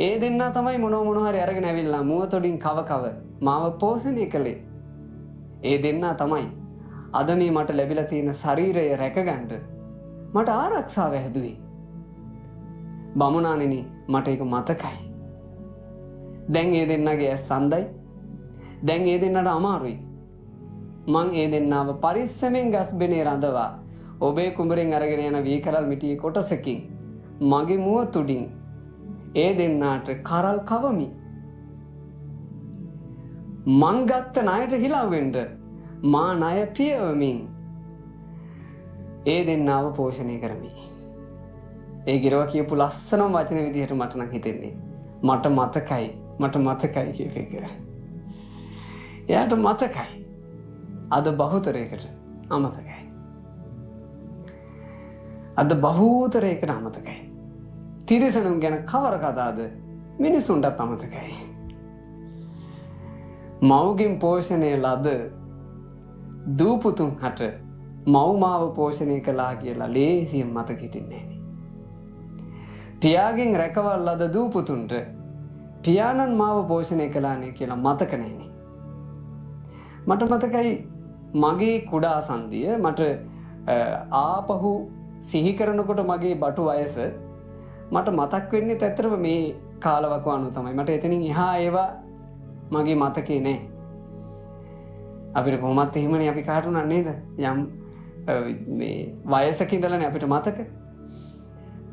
ඒ දෙන්නා තමයි මොන හරි අරගෙන ඇවිල්ලා මුවතොඩින් කව මාව පෝෂණය කළේ. ඒ දෙන්නා තමයි අද මේ මට ලැබිලා තියෙන ශරීරය රැකගන්න මට ආරක්ෂාව හැදුවේ. බමුණාණෙනි මට ඒක මතකයි. දැන් ඒ දෙන්නගේ ඇස් අන්දයි. දැන් ඒ දෙන්නට අමාරුයි. මං ඒ දෙන්නාව පරිස්සමෙන් ගස්බෙනේ රඳවා ඔබේ කුඹරෙන් අරගෙන යන වීකරල් මිටියේ කොටසකින් මගේ මුව තුඩින් ඒ දෙන්නාට කරල් කවමි. මං ගත්ත ණයට හිලවෙන්න මා ණය පියවමින් ඒ දෙන්නාව පෝෂණය කරමි. ඒ ගිරව කියපු ලස්සනම වචන විදිහට මට නම් හිතෙන්නේ මට මතකයි කියප එක. එයාට මතකයි. අද බහුතරයකට අමතකයි. අද බහුතරයකට අමතකයි. තිරිසනුන් ගැන කවර කතාද මිනිසුන්ටත් අමතකයි. මව්ගෙන් පෝෂණය ලද දූපුතුන් හට මව්මාව පෝෂණය කළා කියලා ලේසියෙන් මතක හිටින්නේ නැහැ. පියාගෙන් රැකවල් ලද දූපුතුන්ට පියාණන් මාව පෝෂණය කළානේ කියලා මතක නැහැ. මට මතකයි මගේ කුඩා සන්ධිය මට ආපහු සිහි කරනකොට මගේ බටු වයස මට මතක් වෙන්නේ ඇත්තටම මේ කාලවක අනුව තමයි. මට එතනින් එහා ඒවා මගේ මතකේ නෑ. අපිට කොහොමත් එහෙමනේ අපි කාටුණා නේද? යම් මේ වයසක ඉඳලානේ අපිට මතක.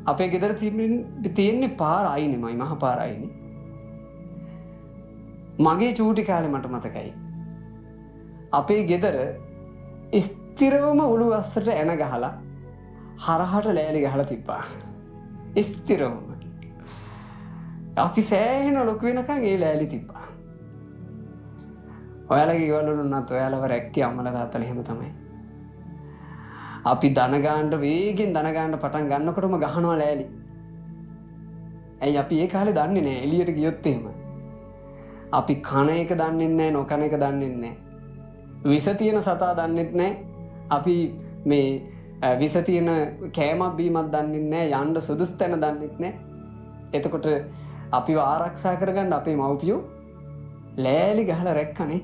අපේ ගෙදර තියෙන්නේ පාර අයිනෙමයි මහ පාර අයිනේ. මගේ චූටි කාලේ මට මතකයි. අපේ ගෙදර ස්ථිරවම උළු අස්සට එන ගහලා හරහට ලෑලි ගහලා තිබ්බා. ස්ථිරවම. අපි සෑහෙන ලොකු වෙනකන් ඒ ලෑලි තිබ්බා. ඔයාලගේ ගෙවල් වල උනත් ඔයාලව රැක්කේ අම්මලා තාත්තලා එහෙම තමයි. අපි දන ගන්න වේගෙන් දන ගන්න පටන් ගන්නකොටම ගහනවා ලෑලි. ඇයි අපි ඒ කාලේ දන්නේ නැහැ එළියට ගියොත් එහෙම. අපි කන එක දන්නේ නැහැ නොකන එක දන්නේ නැහැ. විස තියෙන සතා දන්නෙත් නැහැ. අපි මේ විස තියෙන කෑමක් බීමක් දන්නෙත් නැහැ. යන්න සුදුසු තැන දන්නෙත් නැහැ. එතකොට අපිව ආරක්ෂා කරගන්න අපේ මව්පියෝ ලෑලි ගහලා රැක්කනේ.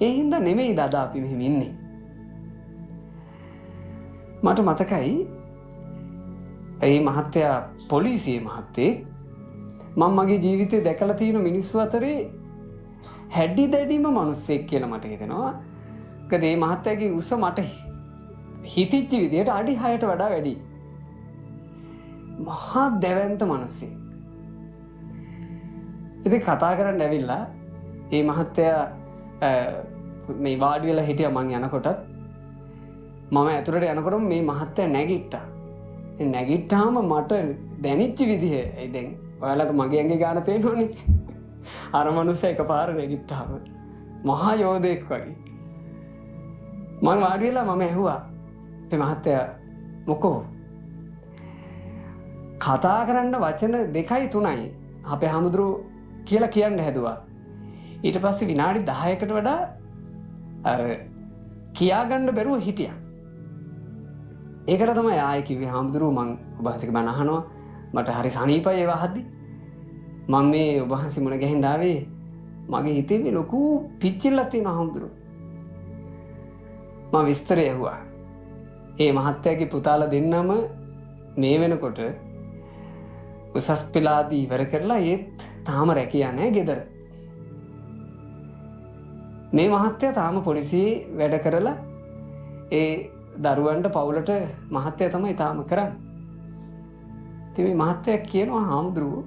ඒ හින්දා නෙමෙයි අද අපි මෙහෙම ඉන්නේ. මට මතකයි ඒ මහත්තයා පොලිසියේ මහත්තයෙක් මම මගේ ජීවිතේ දැකලා තියෙන මිනිස්සු අතරේ හැඩි දැඩිම මිනිස්සෙක් කියලා මට හිතෙනවා. මොකද මේ මහත්තයාගේ උස මට හිතිච්ච විදියට අඩි 6ට වඩා වැඩි. මහා දැවැන්ත මිනිස්සෙක්. ඉතින් කතා කරන්න ඇවිල්ලා මේ මහත්තයා මේ වාඩි වෙලා හිටියා මං යනකොටත් මම ඇතුළට යනකොට මේ මහත්තයා නැගිට්ටා. ඒ නැගිට්ටාම මට දැනෙච්ච විදිහ ඒ දැන් ඔයාලට මගේ ඇඟේ ගාන පේනවනේ. අර මනුස්සයා එකපාර නැගිට්ටාම මහා යෝධයෙක් වගේ. මම වාඩි වෙලා මම ඇහුවා මේ මහත්තයා මොකෝ කතා කරන්න වචන 2යි 3යි අපේ හමුදුරු කියලා කියන්න හැදුවා. ඊට පස්සේ විනාඩි 10කට වඩා අර කියාගන්න බැරුව හිටියා. ඒකට තමයි ආයෙ කිව්වේ හාමුදුරුවෝ මං ඔබ වහන්සේගේ බණ අහනවා මට හරි සනීපයි ඒව අහද්දි මම මේ ඔබ වහන්සේ මුණ ගැහෙන්න ආවේ මගේ හිතේ මේ ලොකු පිච්චිල්ලක් තියෙනවා හාමුදුරුවෝ. මම විස්තරය ඇහුවා. ඒ මහත්තයාගේ පුතාලා දෙන්නම මේ වෙනකොට උසස් පෙළාදී ඉවර කරලා ඒත් තාම රැකියා නැහැ ගෙදර. මේ මහත්තයා තාම පොලිසියේ වැඩ කරලා ඒ දරුවන්ට පවුලට මහත්තයා තමයි තාම කරන්නේ. ඉතින් මේ මහත්තයා කියනවා හාමුදුරුවෝ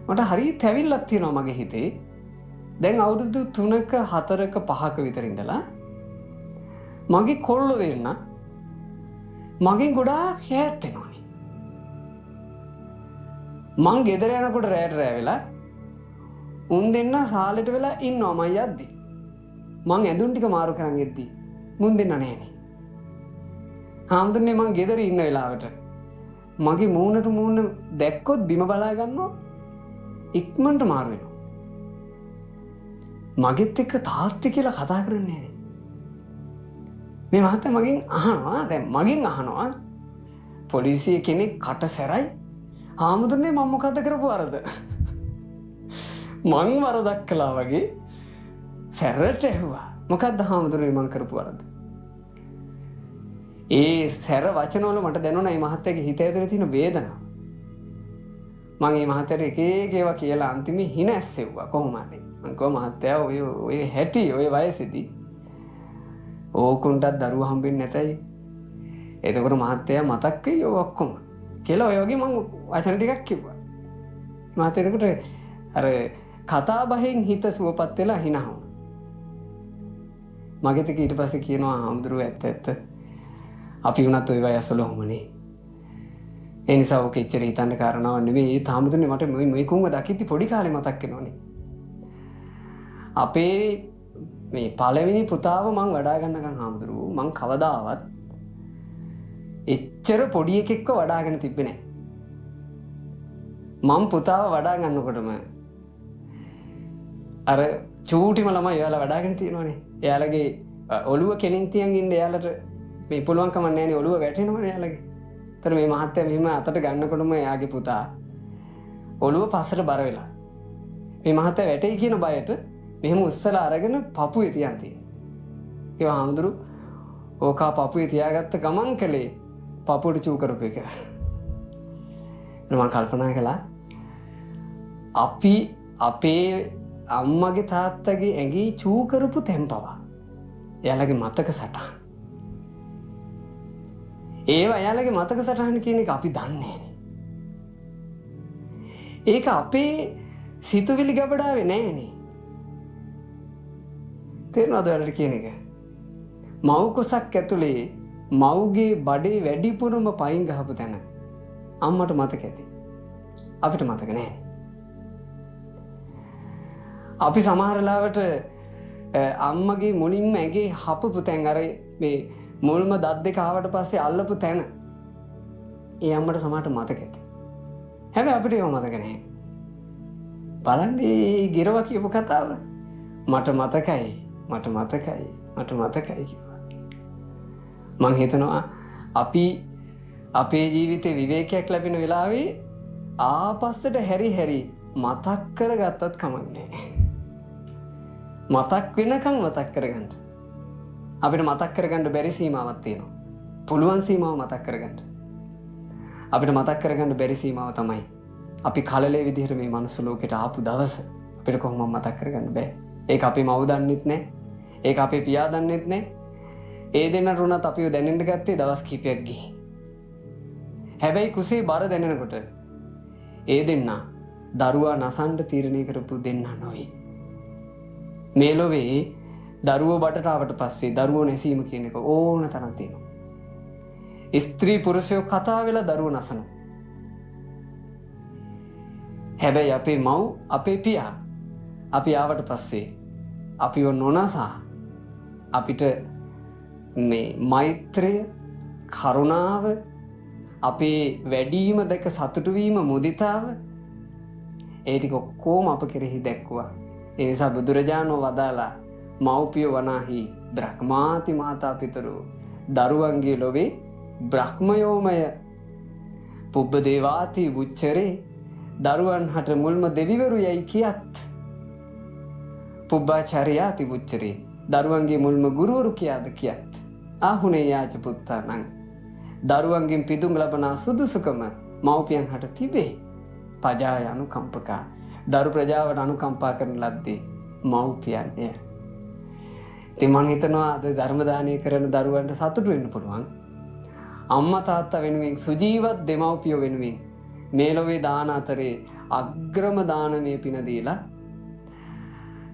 මට හරිය තැවිල්ලක් තියෙනවා මගේ හිතේ. දැන් අවුරුදු 3ක 4ක 5ක විතර ඉඳලා මගේ කොල්ලෝ දෙන්න මගෙන් ගොඩාක් ඈත් වෙනවානේ. මං ගෙදර යනකොට රැට රැවෙලා උන් දෙන්න සාලෙට වෙලා ඉන්නවා මම යද්දි. මං ඇඳුම් ටික මාරු කරන් එද්දි මුන් දෙන්න නැහැනේ. හාමුදුරනේ මං ගෙදර ඉන්න වෙලාවට මගේ මූණට මූණ දැක්කොත් බිම බලා ගන්නවා ඉක්මනට මාරු වෙනවා. මගෙත් එක්ක තාත්ති කියලා කතා කරන්නේ නැහැ. මේ මහත්තයා මගෙන් අහනවා දැන් මගෙන් අහනවා පොලිසිය කෙනෙක් කට සැරයි හාමුදුරනේ මම මොකද කරපු වරද? මං වරදක් කළා වගේ සැරට ඇහුවා. මොකද්ද හාමුදුරනේ මං කරපු වරද? ඒ සැර වචනවල මට දැනුණා මේ මහත්තයාගේ හිත ඇතුලේ තියෙන වේදනාව. මම මේ මහත්තයාට එක එක ඒවා කියලා අන්තිමේ හින ඇස්සෙව්වා කොහොම හරි. මං කිව්වා මහත්තයා ඔය හැටි ඔය වයසේදී ඕකුන්ටත් දරුවා හම්බෙන්නේ නැතයි. එතකොට මහත්තයා මතක් වෙයි ඔය ඔක්කොම කියලා ඔය වගේ මං වචන ටිකක් කිව්වා. මහත්තයා එතකොට අර කතා බහෙන් හිත සුවපත් වෙලා hina වුණා. මගෙත් ඊට පස්සේ කියනවා හාමුදුරුවෝ ඇත්ත අපි වුණත් ওই වයසවල ඔහොමනේ. ඒ නිසා ඔක එච්චර හිතන්න කාරණාවක් නෙවෙයි. ඒ තාමුදුනේ මට මේ කුංග දකිද්දි පොඩි කාලේ මතක් වෙනවනේ. අපේ මේ පළවෙනි පුතාව මං වඩා ගන්නකම් හාමුදුරුවෝ මං කවදාවත් එච්චර පොඩි එකෙක්ව වඩාගෙන තිබ්බේ නැහැ. මං පුතාව වඩා ගන්නකොටම අර චූටිම ළමයි එයාලා වඩාගෙන තියෙනවනේ. එයාලගේ ඔළුව කෙලින් තියන් ඉන්න එයාලට මේ පුළුවන් කම නැහැ නේ ඔළුව වැටෙනවනේ එයාලගේ. ඒතර මේ මහත්තයා මෙහෙම අතට ගන්නකොටම එයාගේ පුතා ඔළුව පස්සට බර වෙලා. මේ මහත්තයා වැටෙයි කියන බයට මෙහෙම උස්සලා අරගෙන පපුවේ තියන් තියෙනවා. ඒවා හාමුදුරු ඕකා පපුවේ තියාගත්ත ගමන් කළේ පපුවට චූ කරපු එක. මම කල්පනා කළා අපි අපේ අම්මගේ තාත්තගේ ඇඟේ චූ කරපු තැන් පවා එයාලගේ මතක සටහන්. ඒවා එයාලගේ මතක සටහන කියන එක අපි දන්නේ නැහැ. ඒක අපේ සිතුවිලි ගබඩාවේ නැහැනේ. තේරෙනවද ඔයාලට කියන එක? මව් කුසක් ඇතුලේ මව්ගේ බඩේ වැඩිපුරම පයින් ගහපු තැන අම්මට මතක ඇති. අපිට මතක නැහැ. අපි සමහර ලාවට අම්මගේ මුලින්ම ඇඟේ හපපු තැන් අර මේ මුල්ම දත් දෙක ආවට පස්සේ අල්ලපු තැන ඒ අම්මට සමහරට මතක ඇති. හැබැයි අපිට ඒව මතක නැහැ. බලන්න මේ ගිරව කියපු කතාව මට මතකයි කිව්වා. මං හිතනවා අපි අපේ ජීවිතේ විවේකයක් ලැබෙන වෙලාවේ ආපස්සට හැරි මතක් කරගත්තත් කමක් නැහැ. මතක් වෙනකන් මතක් කරගන්න. අපිට මතක් කරගන්න බැරි සීමාවක් තියෙනවා. පුළුවන් සීමාව මතක් කරගන්න. අපිට මතක් කරගන්න බැරි සීමාව තමයි අපි කලලේ විදිහට මේ මනුස්ස ලෝකෙට ආපු දවස අපිට කොහොමද මතක් කරගන්න බෑ. ඒක අපේ මව් දන්නෙත් නෑ. ඒක අපේ පියා දන්නෙත් නෑ. ඒ දෙන්නට උනත් අපිව දැනෙන්න ගත්තේ දවස් කිහිපයක් ගිහින්. හැබැයි කුසේ බර දැනෙනකොට ඒ දෙන්න දරුවා නසන්න තීරණය කරපු දෙන්න නොවේ. මේ ලෝවේ දරුවෝ බටට ආවට පස්සේ දරුවෝ නැසීම කියන එක ඕන තරම් තියෙනවා. ස්ත්‍රී පුරුෂයෝ කතා වෙලා දරුවෝ නසනවා. හැබැයි අපේ මව් අපේ පියා අපි ආවට පස්සේ අපිව නොනසා අපිට මේ මෛත්‍රය කරුණාව අපේ වැඩිම දැක සතුටු වීම මුදිතාව ඒ ටික ඔක්කොම අප කෙරෙහි දැක්වුවා. ඒ නිසා බුදුරජාණන් වදාලා මව්පිය වනාහි බ්‍රහ්මාති මාතා පිතරු දරුවන්ගේ ලොවේ බ්‍රහ්මයෝමය පුබ්බ දේවාති උච්චරේ දරුවන් හට මුල්ම දෙවිවරු යයි කියත් පුබ්බාචාර්යාති උච්චරේ දරුවන්ගේ මුල්ම ගුරුවරු කියාද කියත් ආහුනේ යාච පුත්තානං දරුවන්ගෙන් පිදුම් ලබනා සුදුසුකම මව්පියන් හට තිබේ. පජාය අනුකම්පකා. දරු ප්‍රජාවට අනුකම්පා කරන ලද්දේ මව්පියන්ය. ඉතින් මං හිතනවා අද ධර්ම දානය කරන දරුවන්ට සතුටු වෙන්න පුළුවන්. අම්මා තාත්තා වෙනුවෙන් සුජීවත් දෙමව්පියෝ වෙනුවෙන් මේ ලෝකේ දාන අතරේ අග්‍රම දානමය පින දීලා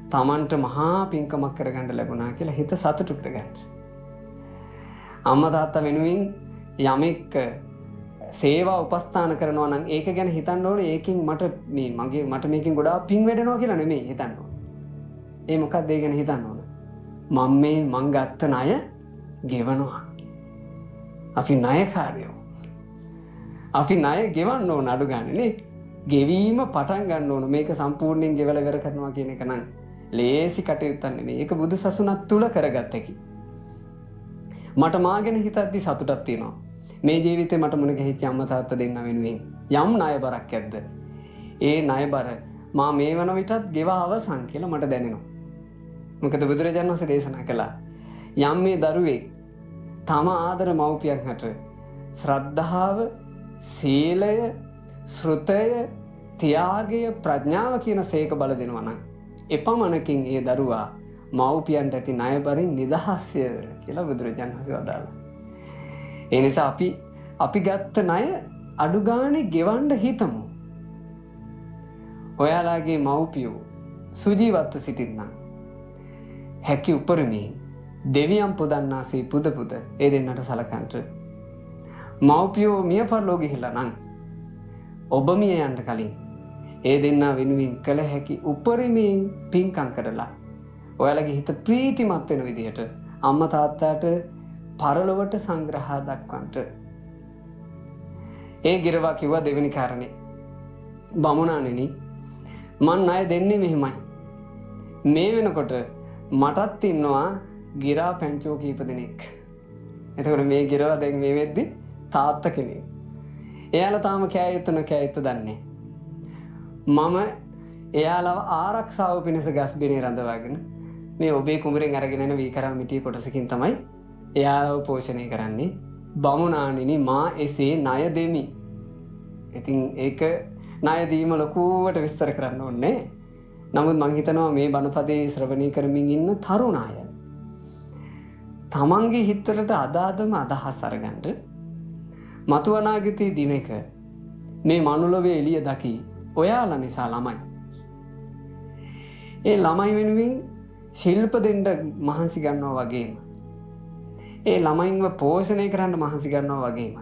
තමන්ට මහා පින්කමක් කරගන්න ලැබුණා කියලා හිත සතුටු කරගන්න. අම්මා තාත්තා වෙනුවෙන් යමෙක් සේවා උපස්ථාන කරනවා නම් ඒක ගැන හිතන්න ඕනේ. ඒකෙන් මට මේකෙන් ගොඩාක් පින් වැඩෙනවා කියලා නෙමෙයි හිතන්න ඕනේ. ඒ මොකක්ද ඒ ගැන හිතන්න ඕනේ. මං ගත්ත ණය ගෙවනවා. අපි ණයකාරයෝ. අපි ණය ගෙවන්න ඕන අඩු ගන්න නේ. ගෙවීම පටන් ගන්න ඕන. මේක සම්පූර්ණයෙන් ගෙවලා ඉවර කරනවා කියන එක නම් ලේසි කටයුත්තක් නෙමෙයි. ඒක බුදු සසුනක් තුල කරගත්ත එකයි. මට මා ගැන හිතද්දි සතුටක් තියෙනවා. මේ ජීවිතේ මට මුණ ගැහිච්ච අම්මා තාත්තා දෙන්න වෙනුවෙන් යම් ණය බරක් ඇද්ද? ඒ ණය බර මා මේ වන විටත් ගෙවා අවසන් කියලා මට දැනෙනවා. මොකද බුදුරජාණන් වහන්සේ දේශනා කළා යම් මේ දරුවෙක් තම ආදර මව්පියන් හට ශ්‍රද්ධාව, සීලය, ශ්‍රුතය, ත්‍යාගය, ප්‍රඥාව කියන සේක බල දෙනවා නම් එපමණකින් ඒ දරුවා මව්පියන්ට ඇති ණය බරින් නිදහස්ය කියලා බුදුරජාණන් වහන්සේ වදාළා. ඒ නිසා අපි ගත්ත ණය අඩු ගානේ ගෙවන්න හිතමු. ඔයාලාගේ මව්පියෝ සුජීවත්ව සිටින්නම් හැකි උපරිමයෙන් දෙවියන් පුදන්නාසේ පුද ඒ දෙන්නට සලකන්ට. මව්පියෝ මිය පරලෝ ගිහිල්ලා නම් ඔබ මිය යන්න කලින් ඒ දෙන්නා වෙනුවෙන් කළ හැකි උපරිමයෙන් පින්කම් කරලා ඔයාලගේ හිත ප්‍රීතිමත් වෙන විදිහට අම්මා තාත්තාට පරලොවට සංග්‍රහ දක්වන්නට. ඒ ගිරවා කිව්වා දෙවෙනි කාරණේ. බමුණාණෙනි මං ණය දෙන්නේ මෙහෙමයි. මේ වෙනකොට මටත් ඉන්නවා ගිරා පැංචෝ කීප දෙනෙක්. එතකොට මේ ගිරවා දැන් මේ වෙද්දි තාත්තා කෙනෙක්. එයාලා තාම කෑයුතු නොකෑයුතු දන්නේ. මම එයාලව ආරක්ෂාව පිණිස ගස් බිනේ රඳවාගෙන මේ ඔබේ කුඹරෙන් අරගෙන යන වීකරම් මිටියේ කොටසකින් තමයි එයාලව පෝෂණය කරන්නේ. බමුණාණෙනි මා එසේ ණය දෙමි. ඉතින් ඒක ණය දීම ලකුවට විස්තර කරන්න ඕනේ. නමුත් මං හිතනවා මේ බණපදේ ශ්‍රවණය කරමින් ඉන්න තරුණ අය තමන්ගේ හිතවලට අදාදම අදහස් අරගන්න මතු අනාගතයේ දිනක මේ මනුලොවේ එළිය දකි ඔයාලා නිසා ළමයි. ඒ ළමයි වෙනුවෙන් ශිල්ප දෙන්න මහන්සි ගන්නවා වගේම ඒ ළමයින්ව පෝෂණය කරන්න මහන්සි ගන්නවා වගේම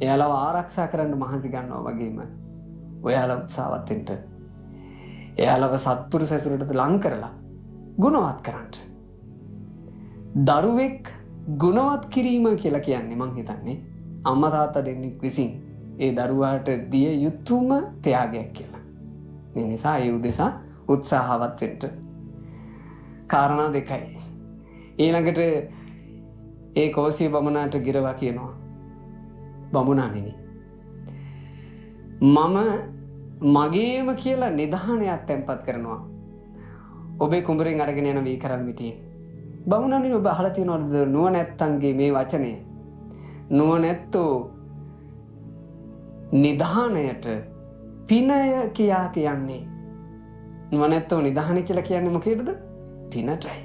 එයාලව ආරක්ෂා කරන්න මහන්සි ගන්නවා වගේම ඔයාලා උත්සාහවත් වෙන්න එයාලව සත්පුරුෂ ඇසුරට ලං කරලා ගුණවත් කරන්න. දරුවෙක් ගුණවත් කිරීම කියලා කියන්නේ මං හිතන්නේ අම්මා තාත්තා දෙන්නෙක් විසින් ඒ දරුවාට දිය යුතුම ත්‍යාගයක් කියලා. ඒ නිසා ඒ උදෙසා උත්සාහවත් වෙන්න. කාරණා දෙකයි. ඊළඟට ඒ කෝසිය බමුණාට ගිරවා කියනවා බමුණාණෙනි මම මගේම කියලා නිධානයක් තැන්පත් කරනවා ඔබේ කුඹරෙන් අරගෙන යන වීකරන් මිටියේ. බමුණාණෙනි ඔබ අහලා තියෙනවද නුවණැත්තන්ගේ මේ වචනය? නුවණැත්තෝ නිධානයට පිනය කියා කියන්නේ. නුවණැත්තෝ නිධානය කියලා කියන්නේ මොකේදද? පිනටයි.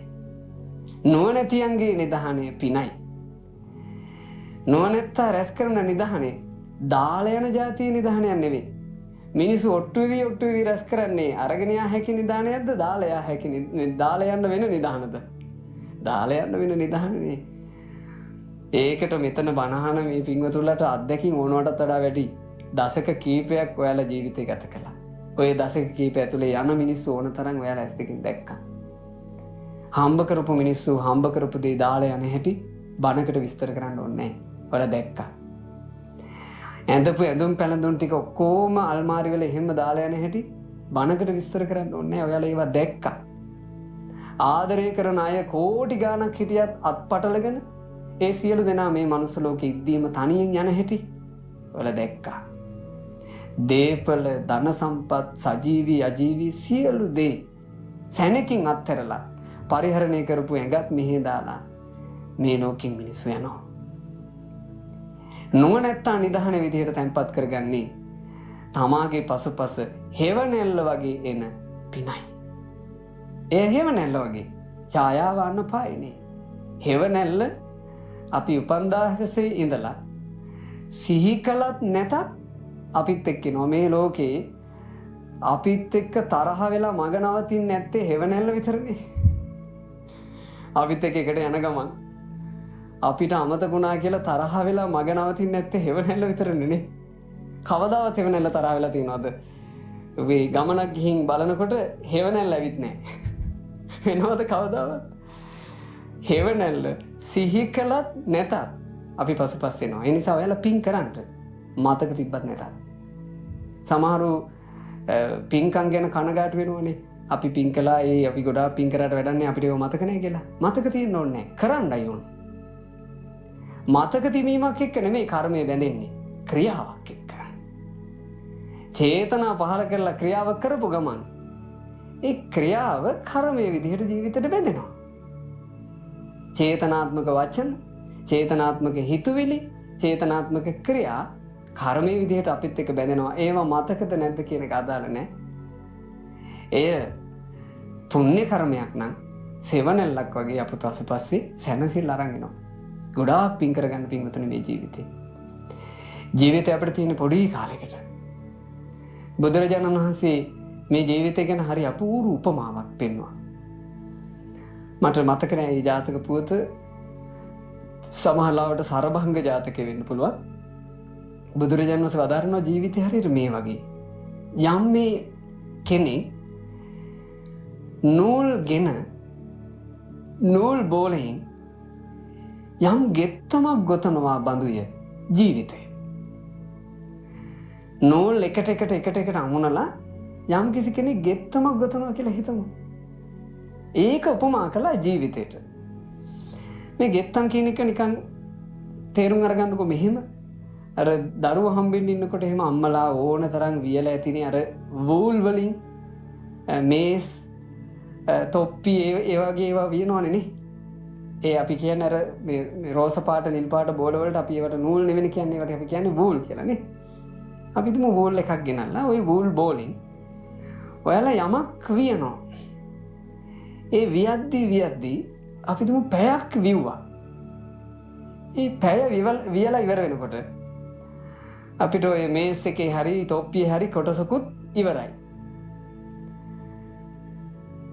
නුවණැතියන්ගේ නිධානය පිනයි. නුවණැත්තා රැස් කරන නිධානය දාලා යන જાතිය නිධානයක් නෙවෙයි. මිනිස්සු ඔට්ටු වෙවි රැස් කරන්නේ අරගෙන යා හැකි නිධානයක්ද දාලා යන්න වෙන නිධානද? දාලා යන්න වෙන නිධානනේ. ඒකට මෙතන බණහන මේ පින්වතුන්ලට අත්දැකීම් ඕනවටත් වඩා වැඩි. දශක කීපයක් ඔයාලා ජීවිතේ ගත කළා. ඔය දශක කීපය ඇතුලේ යන මිනිස්සු ඕන තරම් ඔයාලා ඇස් දෙකෙන් දැක්කා. හම්බ කරපු මිනිස්සු හම්බ කරපු දේ දාලා යන හැටි බණකට විස්තර කරන්න ඕනේ නැහැ. ඔයාලා දැක්කා. ඇඳපු ඇඳුම් පැළඳුම් ටික ඔක්කොම අල්මාරි වල එහෙම දාලා යන හැටි බණකට විස්තර කරන්න ඕනේ නැහැ. ඔයාලා ඒවා දැක්කා. ආදරය කරන අය කෝටි ගාණක් හිටියත් අත්පටලගෙන ඒ සියලු දෙනා මේ මනුස්ස ලෝකෙ ඉද්දීම තනියෙන් යන හැටි ඔයාලා දැක්කා. දේපල, ධන සම්පත්, සජීවී අජීවී සියලු දේ සැනකින් අත්හැරලා පරිහරණය කරපු ඇඟත් මෙහෙ දාලා මේ ලෝකෙන් මිනිස්සු යනවා. නුවණැත්තා නිධාන විදිහට තැන්පත් කරගන්නේ තමාගේ පසුපස හෙවණැල්ල වගේ එන පිනයි. එය හෙවණැල්ල වගේ ඡායාවන්න පායනේ. හෙවණැල්ල අපි උපන්දාහසේ ඉඳලා සිහි කළත් නැතත් අපිත් එක්ක ඉනවා. මේ ලෝකේ අපිත් එක්ක තරහ වෙලා මග නවතින්නේ නැත්තේ හෙවණැල්ල විතරනේ. අපිත් එක්ක එකට යන ගමන් අපිට අමතකුණා කියලා තරහ වෙලා මග නවතින්නේ නැත්තේ හෙවණැල්ල විතරනේ නේ. කවදාවත් හෙවණැල්ල තරහ වෙලා තියනවද? ඔබේ ගමනක් ගිහින් බලනකොට හෙවණැල්ල ඇවිත් නැහැ. වෙනවද කවදාවත්? හෙවණැල්ල සිහි කළත් නැතත් අපි පසුපස් වෙනවා. ඒ නිසා ඔයාලා පින් කරන්න. මතක තිබ්බත් නැතත්. සමහරු පින්කම් ගැන කනගාටු වෙනවනේ. අපි පින් කළා අපි ගොඩාක් පින් කරාට වැඩක් නැහැ අපිට ඒක මතක නැහැ කියලා. මතක තියෙන්න ඕනේ නැහැ. කරන්නයි ඕනේ. මතක තිබීමක් එක්ක නෙමෙයි කර්මය බැඳෙන්නේ. ක්‍රියාවක් එක්ක. චේතනා පහල කරලා ක්‍රියාවක් කරපු ගමන් ඒ ක්‍රියාව කර්මයේ විදිහට ජීවිතේට බැඳෙනවා. චේතනාත්මක වචන, චේතනාත්මක හිතුවිලි, චේතනාත්මක ක්‍රියා කර්මයේ විදිහට අපිත් එක්ක බැඳෙනවා. ඒවා මතකද නැද්ද කියන එක අදාළ නැහැ. එය පුණ්‍ය කර්මයක් නම් සෙවණැල්ලක් වගේ අපි පසුපස්සේ සැනසෙල් අරන් එනවා. ගොඩාක් පින් කරගන්න පින්වතුනි මේ ජීවිතේ. ජීවිතේ අපිට තියෙන පොඩි කාලයකට බුදුරජාණන් වහන්සේ මේ ජීවිතය ගැන හරි අපූර්ව උපමාවක් පෙන්වුවා. මට මතක නෑ මේ ජාතක පුවත සමහරවිට සරභංග ජාතකෙ වෙන්න පුළුවන්. බුදුරජාණන් වහන්සේ වදාරනවා ජීවිතය හරියට මේ වගේ. යම් මේ කෙනෙක් නූල්ගෙන නූල් බෝලෙන් යම් ගෙත්තමක් ගොතනවා බඳුය ජීවිතේ. නූල් එකට අමුණලා යම් කිසි කෙනෙක් ගෙත්තමක් ගොතනවා කියලා හිතමු. ඒක උපමා කළා ජීවිතේට. මේ ගෙත්තම් කියන එක නිකන් තේරුම් අරගන්නකො මෙහෙම. අර දරුවා හම්බෙන්න ඉන්නකොට එහෙම අම්මලා ඕන තරම් වියලා ඇතිනේ අර වූල් වලින් මේස් තොප්පි ඒ වගේ ඒවා වියනවනේ නේ. ඒ අපි කියන්නේ අර මේ රෝස පාට නිල් පාට බෝල වලට අපි ඒවට නූල් නෙවෙයි කියන්නේ ඒවට අපි කියන්නේ වූල් කියලා නේ. අපි තුමු වූල් එකක් ගෙනල්ලා ওই වූල් බෝලෙන් ඔයාලා යමක් වියනවා. ඒ වියද්දී අපි තුමු පැයක් විව්වා. ඒ පැය වියලා ඉවර වෙනකොට අපිට ඔය මේස් එකේ හරි තොප්පියේ හරි කොටසකුත් ඉවරයි.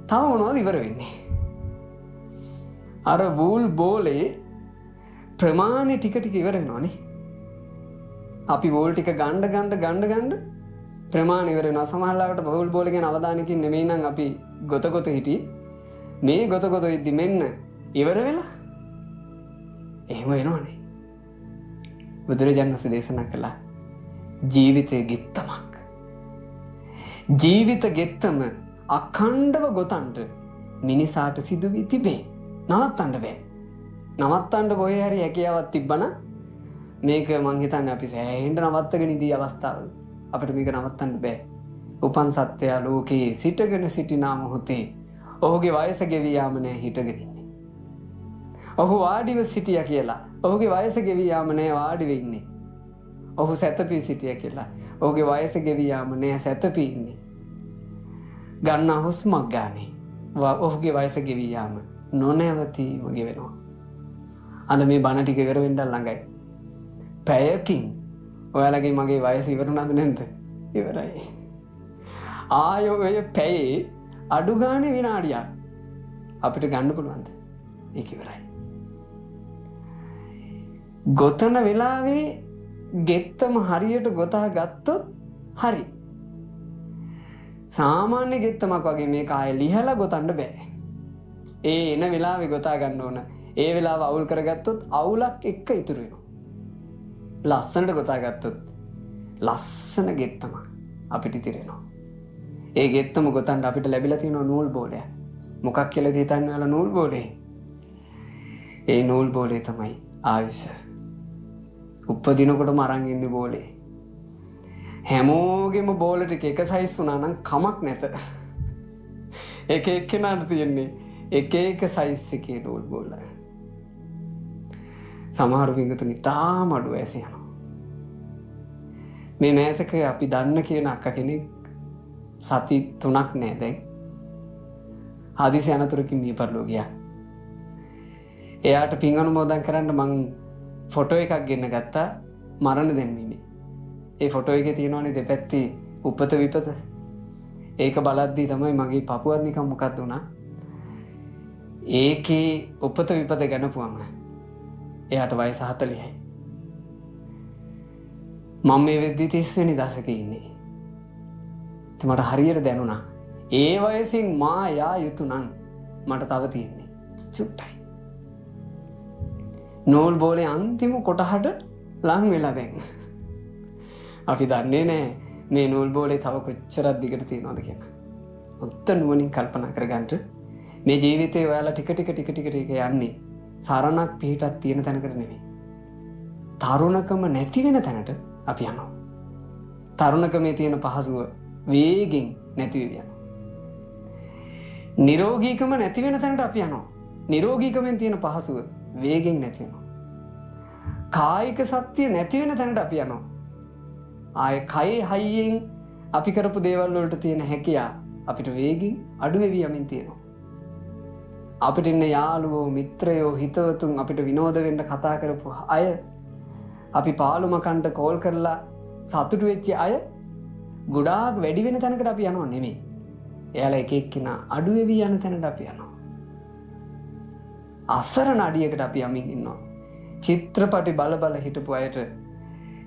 තව මොනවද ඉවර වෙන්නේ? අර වූල් බෝලේ ප්‍රමාණය ටික ඉවර වෙනවනේ. අපි වෝල් ටික ගන්න ප්‍රමාණය ඉවර වෙනවා. සමහර ලාවට වෝල් බෝල ගැන අවධානයකින් නෙමෙයි නම් අපි ගොත හිටියේ. මේ ගොත ඉද්දි මෙන්න ඉවර වෙලා එහෙම වෙනවනේ. බුදුරජාණන් වහන්සේ දේශනා කළා ජීවිතයේ ගෙත්තමක්. ජීවිත ගෙත්තම අඛණ්ඩව ගොතන්ට මිනිසාට සිදු වී තිබේ. නවත්තන්න බෑ. නවත්තන්න කොහේ හරි හැකියාවක් තිබ්බනම් මේක මං හිතන්නේ අපි සෑහෙන්න නවත්තගෙන ඉදී අවස්ථාවල අපිට මේක නවත්තන්න බෑ. උපන් සත්‍යය ලෝකේ සිටගෙන සිටිනා මොහොතේ ඔහුගේ වයස ගෙවී යාම නෑ හිටගෙන ඉන්නේ. ඔහු වාඩිව සිටියා කියලා ඔහුගේ වයස ගෙවී යාම නෑ වාඩිව ඉන්නේ. ඔහු සැතපී සිටියා කියලා ඔහුගේ වයස ගෙවී යාම නෑ සැතපී ඉන්නේ. ගන්නා හුස්මක් ගානේ ඔහුගේ වයස ගෙවී යාම නොනැවතීම ගෙවෙනවා. අද මේ බණ ටික ඉවර වෙන්න ළඟයි. පැයකින් ඔයාලගේ මගේ වයස ඉවරුණාද නැද්ද? ඉවරයි. ආයෝ ඔය පැයේ අඩු ගානේ විනාඩියක් අපිට ගන්න පුළුවන්ද? ඒක ඉවරයි. ගොතන වෙලාවේ ගෙත්තම හරියට ගොතා ගත්තොත් හරි. සාමාන්‍ය ගෙත්තමක් වගේ මේක ආයෙ ලිහලා ගොතන්න බෑ. ඒ එන වෙලාවේ ගොතා ගන්න ඕන. ඒ වෙලාව අවුල් කරගත්තොත් අවුලක් එක්ක ඉතුරු වෙනවා. ලස්සනට ගොතා ගත්තොත් ලස්සන ගෙත්තම අපිට ඉතිරෙනවා. ඒ ගෙත්තම ගොතන්න අපිට ලැබිලා තියෙන නූල් බෝලයක්. මොකක් කියලාද හිතන්නේ ඔයාලා නූල් බෝලේ? ඒ නූල් බෝලේ තමයි ආයුෂ. උපදිනකොටම අරන් ඉන්නේ බෝලේ. හැමෝගෙම බෝල ටික එක සයිස් වුණා නම් කමක් නැත. එක එක්කෙනාට තියෙන්නේ එක සයිස් එකේ නූල් බෝල. සමහර විගතුනි තාම අඩු ඇස යනවා. මේ මෑතක අපි දන්න කියන අක්ක කෙනෙක් සති 3ක් නෑ දැන් හදිසි අනතුරකින් මිය පරලෝ ගියා. එයාට පින් අනුමෝදන් කරන්න මං ෆොටෝ එකක් ගෙන්න ගත්තා මරණ දැන්වීමේ. ඒ ෆොටෝ එකේ තියෙනවනේ දෙපැත්තේ උපත විපත. ඒක බලද්දී තමයි මගේ පපුවත් නිකන් මොකක්ද වුණා. ඒකේ උපත විපත ගැනපුවම එයාට වයස 40යි. මම මේ වෙද්දි 30 වෙනි දශකේ ඉන්නේ. ඉතින් මට හරියට දැනුණා ඒ වයසින් මා යා යුතු නම් මට තව තියෙන්නේ චුට්ටයි. නෝල් බෝලේ අන්තිම කොටහට ලං වෙලා දැන්. අපි දන්නේ නැහැ මේ නූල් බෝලේ තව කොච්චරක් දිගට තියෙනවද කියලා. උත්ත නුවණින් කල්පනා කරගන්න මේ ජීවිතේ ඔයාලා ටික යන්නේ සරණක් පිටක් තියෙන තැනකට නෙමෙයි. තරුණකම නැති වෙන තැනට අපි යනවා. තරුණකමේ තියෙන පහසුව වේගෙන් නැති වෙවි යනවා. නිරෝගීකම නැති වෙන තැනට අපි යනවා. නිරෝගීකමෙන් තියෙන පහසුව වේගෙන් නැති වෙනවා. කායික ශක්තිය නැති වෙන තැනට අපි යනවා. ආය කයි හයියෙන් අපි කරපු දේවල් වලට තියෙන හැකියාව අපිට වේගින් අඩු වෙවි යමින් තියෙනවා. අපිට ඉන්න යාළුවෝ මිත්‍රයෝ හිතවතුන් අපිට විනෝද වෙන්න කතා කරපු අය අපි පාළුමකන්ට කෝල් කරලා සතුටු වෙච්ච අය ගොඩාක් වැඩි වෙන තැනකට අපි යනවා නෙමෙයි. එයාලා එක එක්කිනා අඩු වෙවි යන තැනට අපි යනවා. අසරණ අඩියකට අපි යමින් ඉන්නවා. චිත්‍රපටි බල හිටපු අයට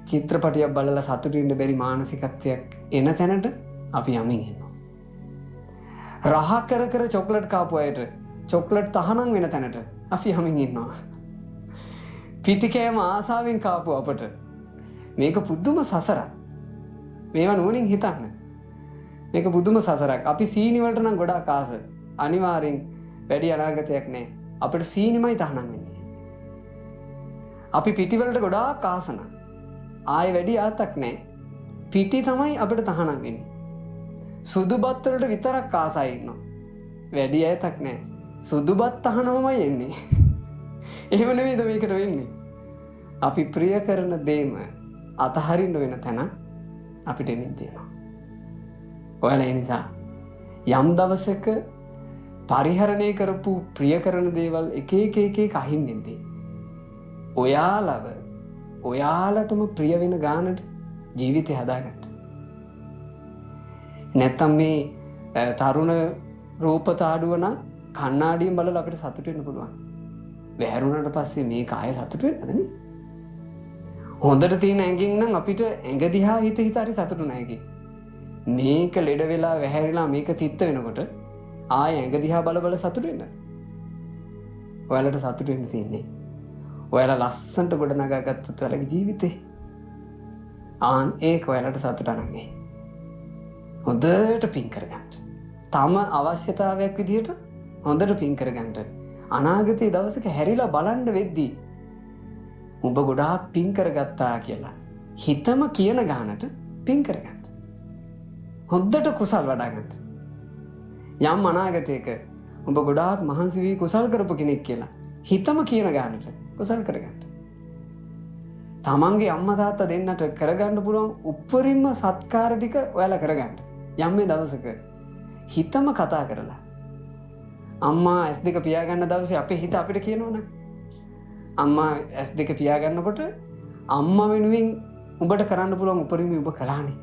චිත්‍රපටියක් බලලා සතුටු වෙන්න බැරි මානසිකත්වයක් එන තැනට අපි යමින් ඉන්නවා. රහ කර චොක්ලට් කාපු අයට චොක්ලට් තහනම් වෙන තැනට අපි යමින් ඉන්නවා. පිටි කෑම ආසාවෙන් කාපු අපට මේක පුදුම සසරක්. මේවා නුවණින් හිතන්න. මේක පුදුම සසරක්. අපි සීනි වලට නම් ගොඩාක් ආස. අනිවාර්යෙන් වැඩි අනාගතයක් නැහැ. අපිට සීනිමයි තහනම් වෙන්නේ. අපි පිටි වලට ගොඩාක් ආසන. ආයෙ වැඩි ආතක් නැහැ. පිටි තමයි අපිට තහනම් වෙන්නේ. සුදු බත් වලට විතරක් ආසයි ඉන්නවා. වැඩි ආතක් නැහැ. සුදු බත් තහනමමයි එන්නේ. එහෙම නෙවෙයිද මේකට වෙන්නේ? අපි ප්‍රිය කරන දේම අතහරින්න වෙන තැන අපිට එමින් තියෙනවා. ඔයාලා ඒ නිසා යම් දවසක පරිහරණය කරපු ප්‍රිය කරන දේවල් එක අහින් වෙද්දී ඔයාලටම ප්‍රිය වෙන ගානට ජීවිතය හදාගන්න. නැත්තම් මේ තරුණ රූපතාඩුව නම් කණ්ණාඩියෙන් බලලා අපිට සතුට වෙන්න පුළුවන්. වැහැරුණාට පස්සේ මේක ආයෙ සතුට වෙන්නද නේ? හොඳට තියෙන ඇඟින් නම් අපිට ඇඟ දිහා හිත හරි සතුටු නැහැ. මේක ලෙඩ වෙලා වැහැරිලා මේක තිත්ත වෙනකොට ආයෙ ඇඟ දිහා බල සතුටු වෙන්නද? ඔයාලට සතුටු වෙන්න තියෙන්නේ ඔයාලා ලස්සනට ගොඩනගාගත්තත් ඔයාලගේ ජීවිතේ. ඒක ඔයාලට සතුටක් නෙමෙයි. හොඳට පින් කරගන්න. තම අවශ්‍යතාවයක් විදිහට හොඳට පින් කරගන්න. අනාගතයේ දවසක හැරිලා බලන්න වෙද්දී ඔබ ගොඩාක් පින් කරගත්තා කියලා හිතම කියන ගානට පින් කරගන්න. හොඳට කුසල් වඩා ගන්න. යම් අනාගතයක ඔබ ගොඩාක් මහන්සි වී කුසල් කරපු කෙනෙක් කියලා හිතම කියන ගානට කුසල් කරගන්න. තමන්ගේ අම්මා තාත්තා දෙන්නට කරගන්න පුළුවන් උපරිම සත්කාර ටික ඔයාලා කරගන්න. යම් මේ දවසක හිතම කතා කරලා අම්මා S2 පියාගන්න දවසේ අපේ හිත අපිට කියනවනේ අම්මා S2 පියාගන්නකොට අම්මා වෙනුවෙන් උඹට කරන්න පුළුවන් උපරිම ඔබ කළානේ.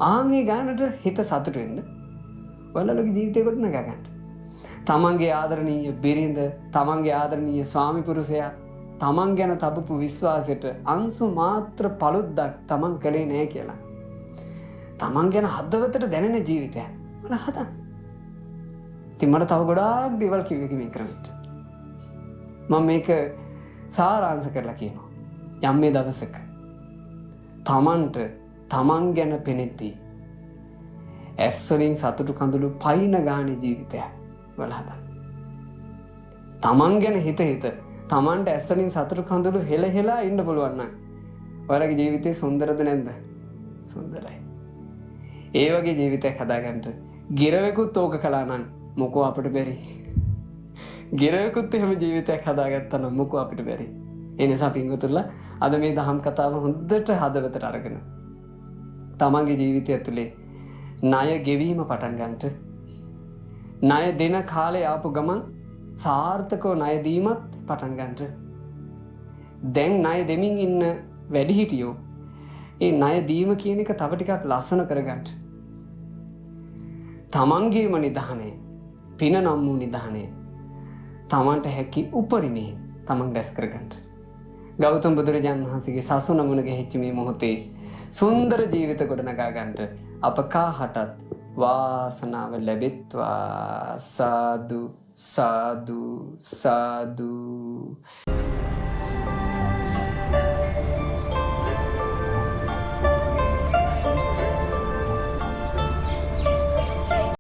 ආන්ගේ ගානට හිත සතුට වෙන්න ඔයාලගේ ජීවිතේ ගොඩනගා ගන්න. තමන්ගේ ආදරණීය බිරිඳ, තමන්ගේ ආදරණීය ස්වාමි පුරුෂයා තමන් ගැන තබපු විශ්වාසයට අංශු මාත්‍ර පළුද්දක් තමන් කළේ නැහැ කියලා. තමන් ගැන හදවතට දැනෙන ජීවිතයක් වල හදන්න. ඉතින් මට තව ගොඩාක් දේවල් කිව්වේ මේ ක්‍රමයට. මම මේක සාරාංශ කරලා කියනවා. යම් මේ දවසක තමන්ට තමන් ගැන පෙනෙද්දී ඇස් වලින් සතුටු කඳුළු පයින් ගානේ ජීවිතයක් වල හදන්න. තමන් ගැන හිත තමන්ට ඇස් වලින් සතුටු කඳුළු හෙලහෙලා ඉන්න පුළුවන් නම් ඔයාලගේ ජීවිතේ සුන්දරද නැද්ද? සුන්දරයි. ඒ වගේ ජීවිතයක් හදාගන්න ගිරවෙකුත් ඕක කළා නම් මොකෝ අපිට බැරි. ගිරවෙකුත් එහෙම ජීවිතයක් හදාගත්තා නම් මොකෝ අපිට බැරි. ඒ නිසා පින්වතුන්ලා අද මේ දහම් කතාව හොඳට හදවතට අරගෙන තමන්ගේ ජීවිතය ඇතුලේ ණය ගෙවීම පටන් ගන්නට, ණය දෙන කාලේ ආපු ගමන් සාර්ථකව ණය දීමත් පටන් ගන්නට, දැන් ණය දෙමින් ඉන්න වැඩිහිටියෝ ඒ ණය දීම කියන එක තව ටිකක් ලස්සන කරගන්න, තමන්ගේම නිධානය, පින නම් වූ නිධානය තමන්ට හැකි උපරිමයෙන් තමන් රැස් කරගන්න. ගෞතම බුදුරජාණන් වහන්සේගේ සසුන මුණ ගැහිච්ච මේ මොහොතේ සුන්දර ජීවිත ගොඩනගා ගන්නට අප කාහටත් වාසනාව ලැබෙත්වා. සාදු සාදු සාදු.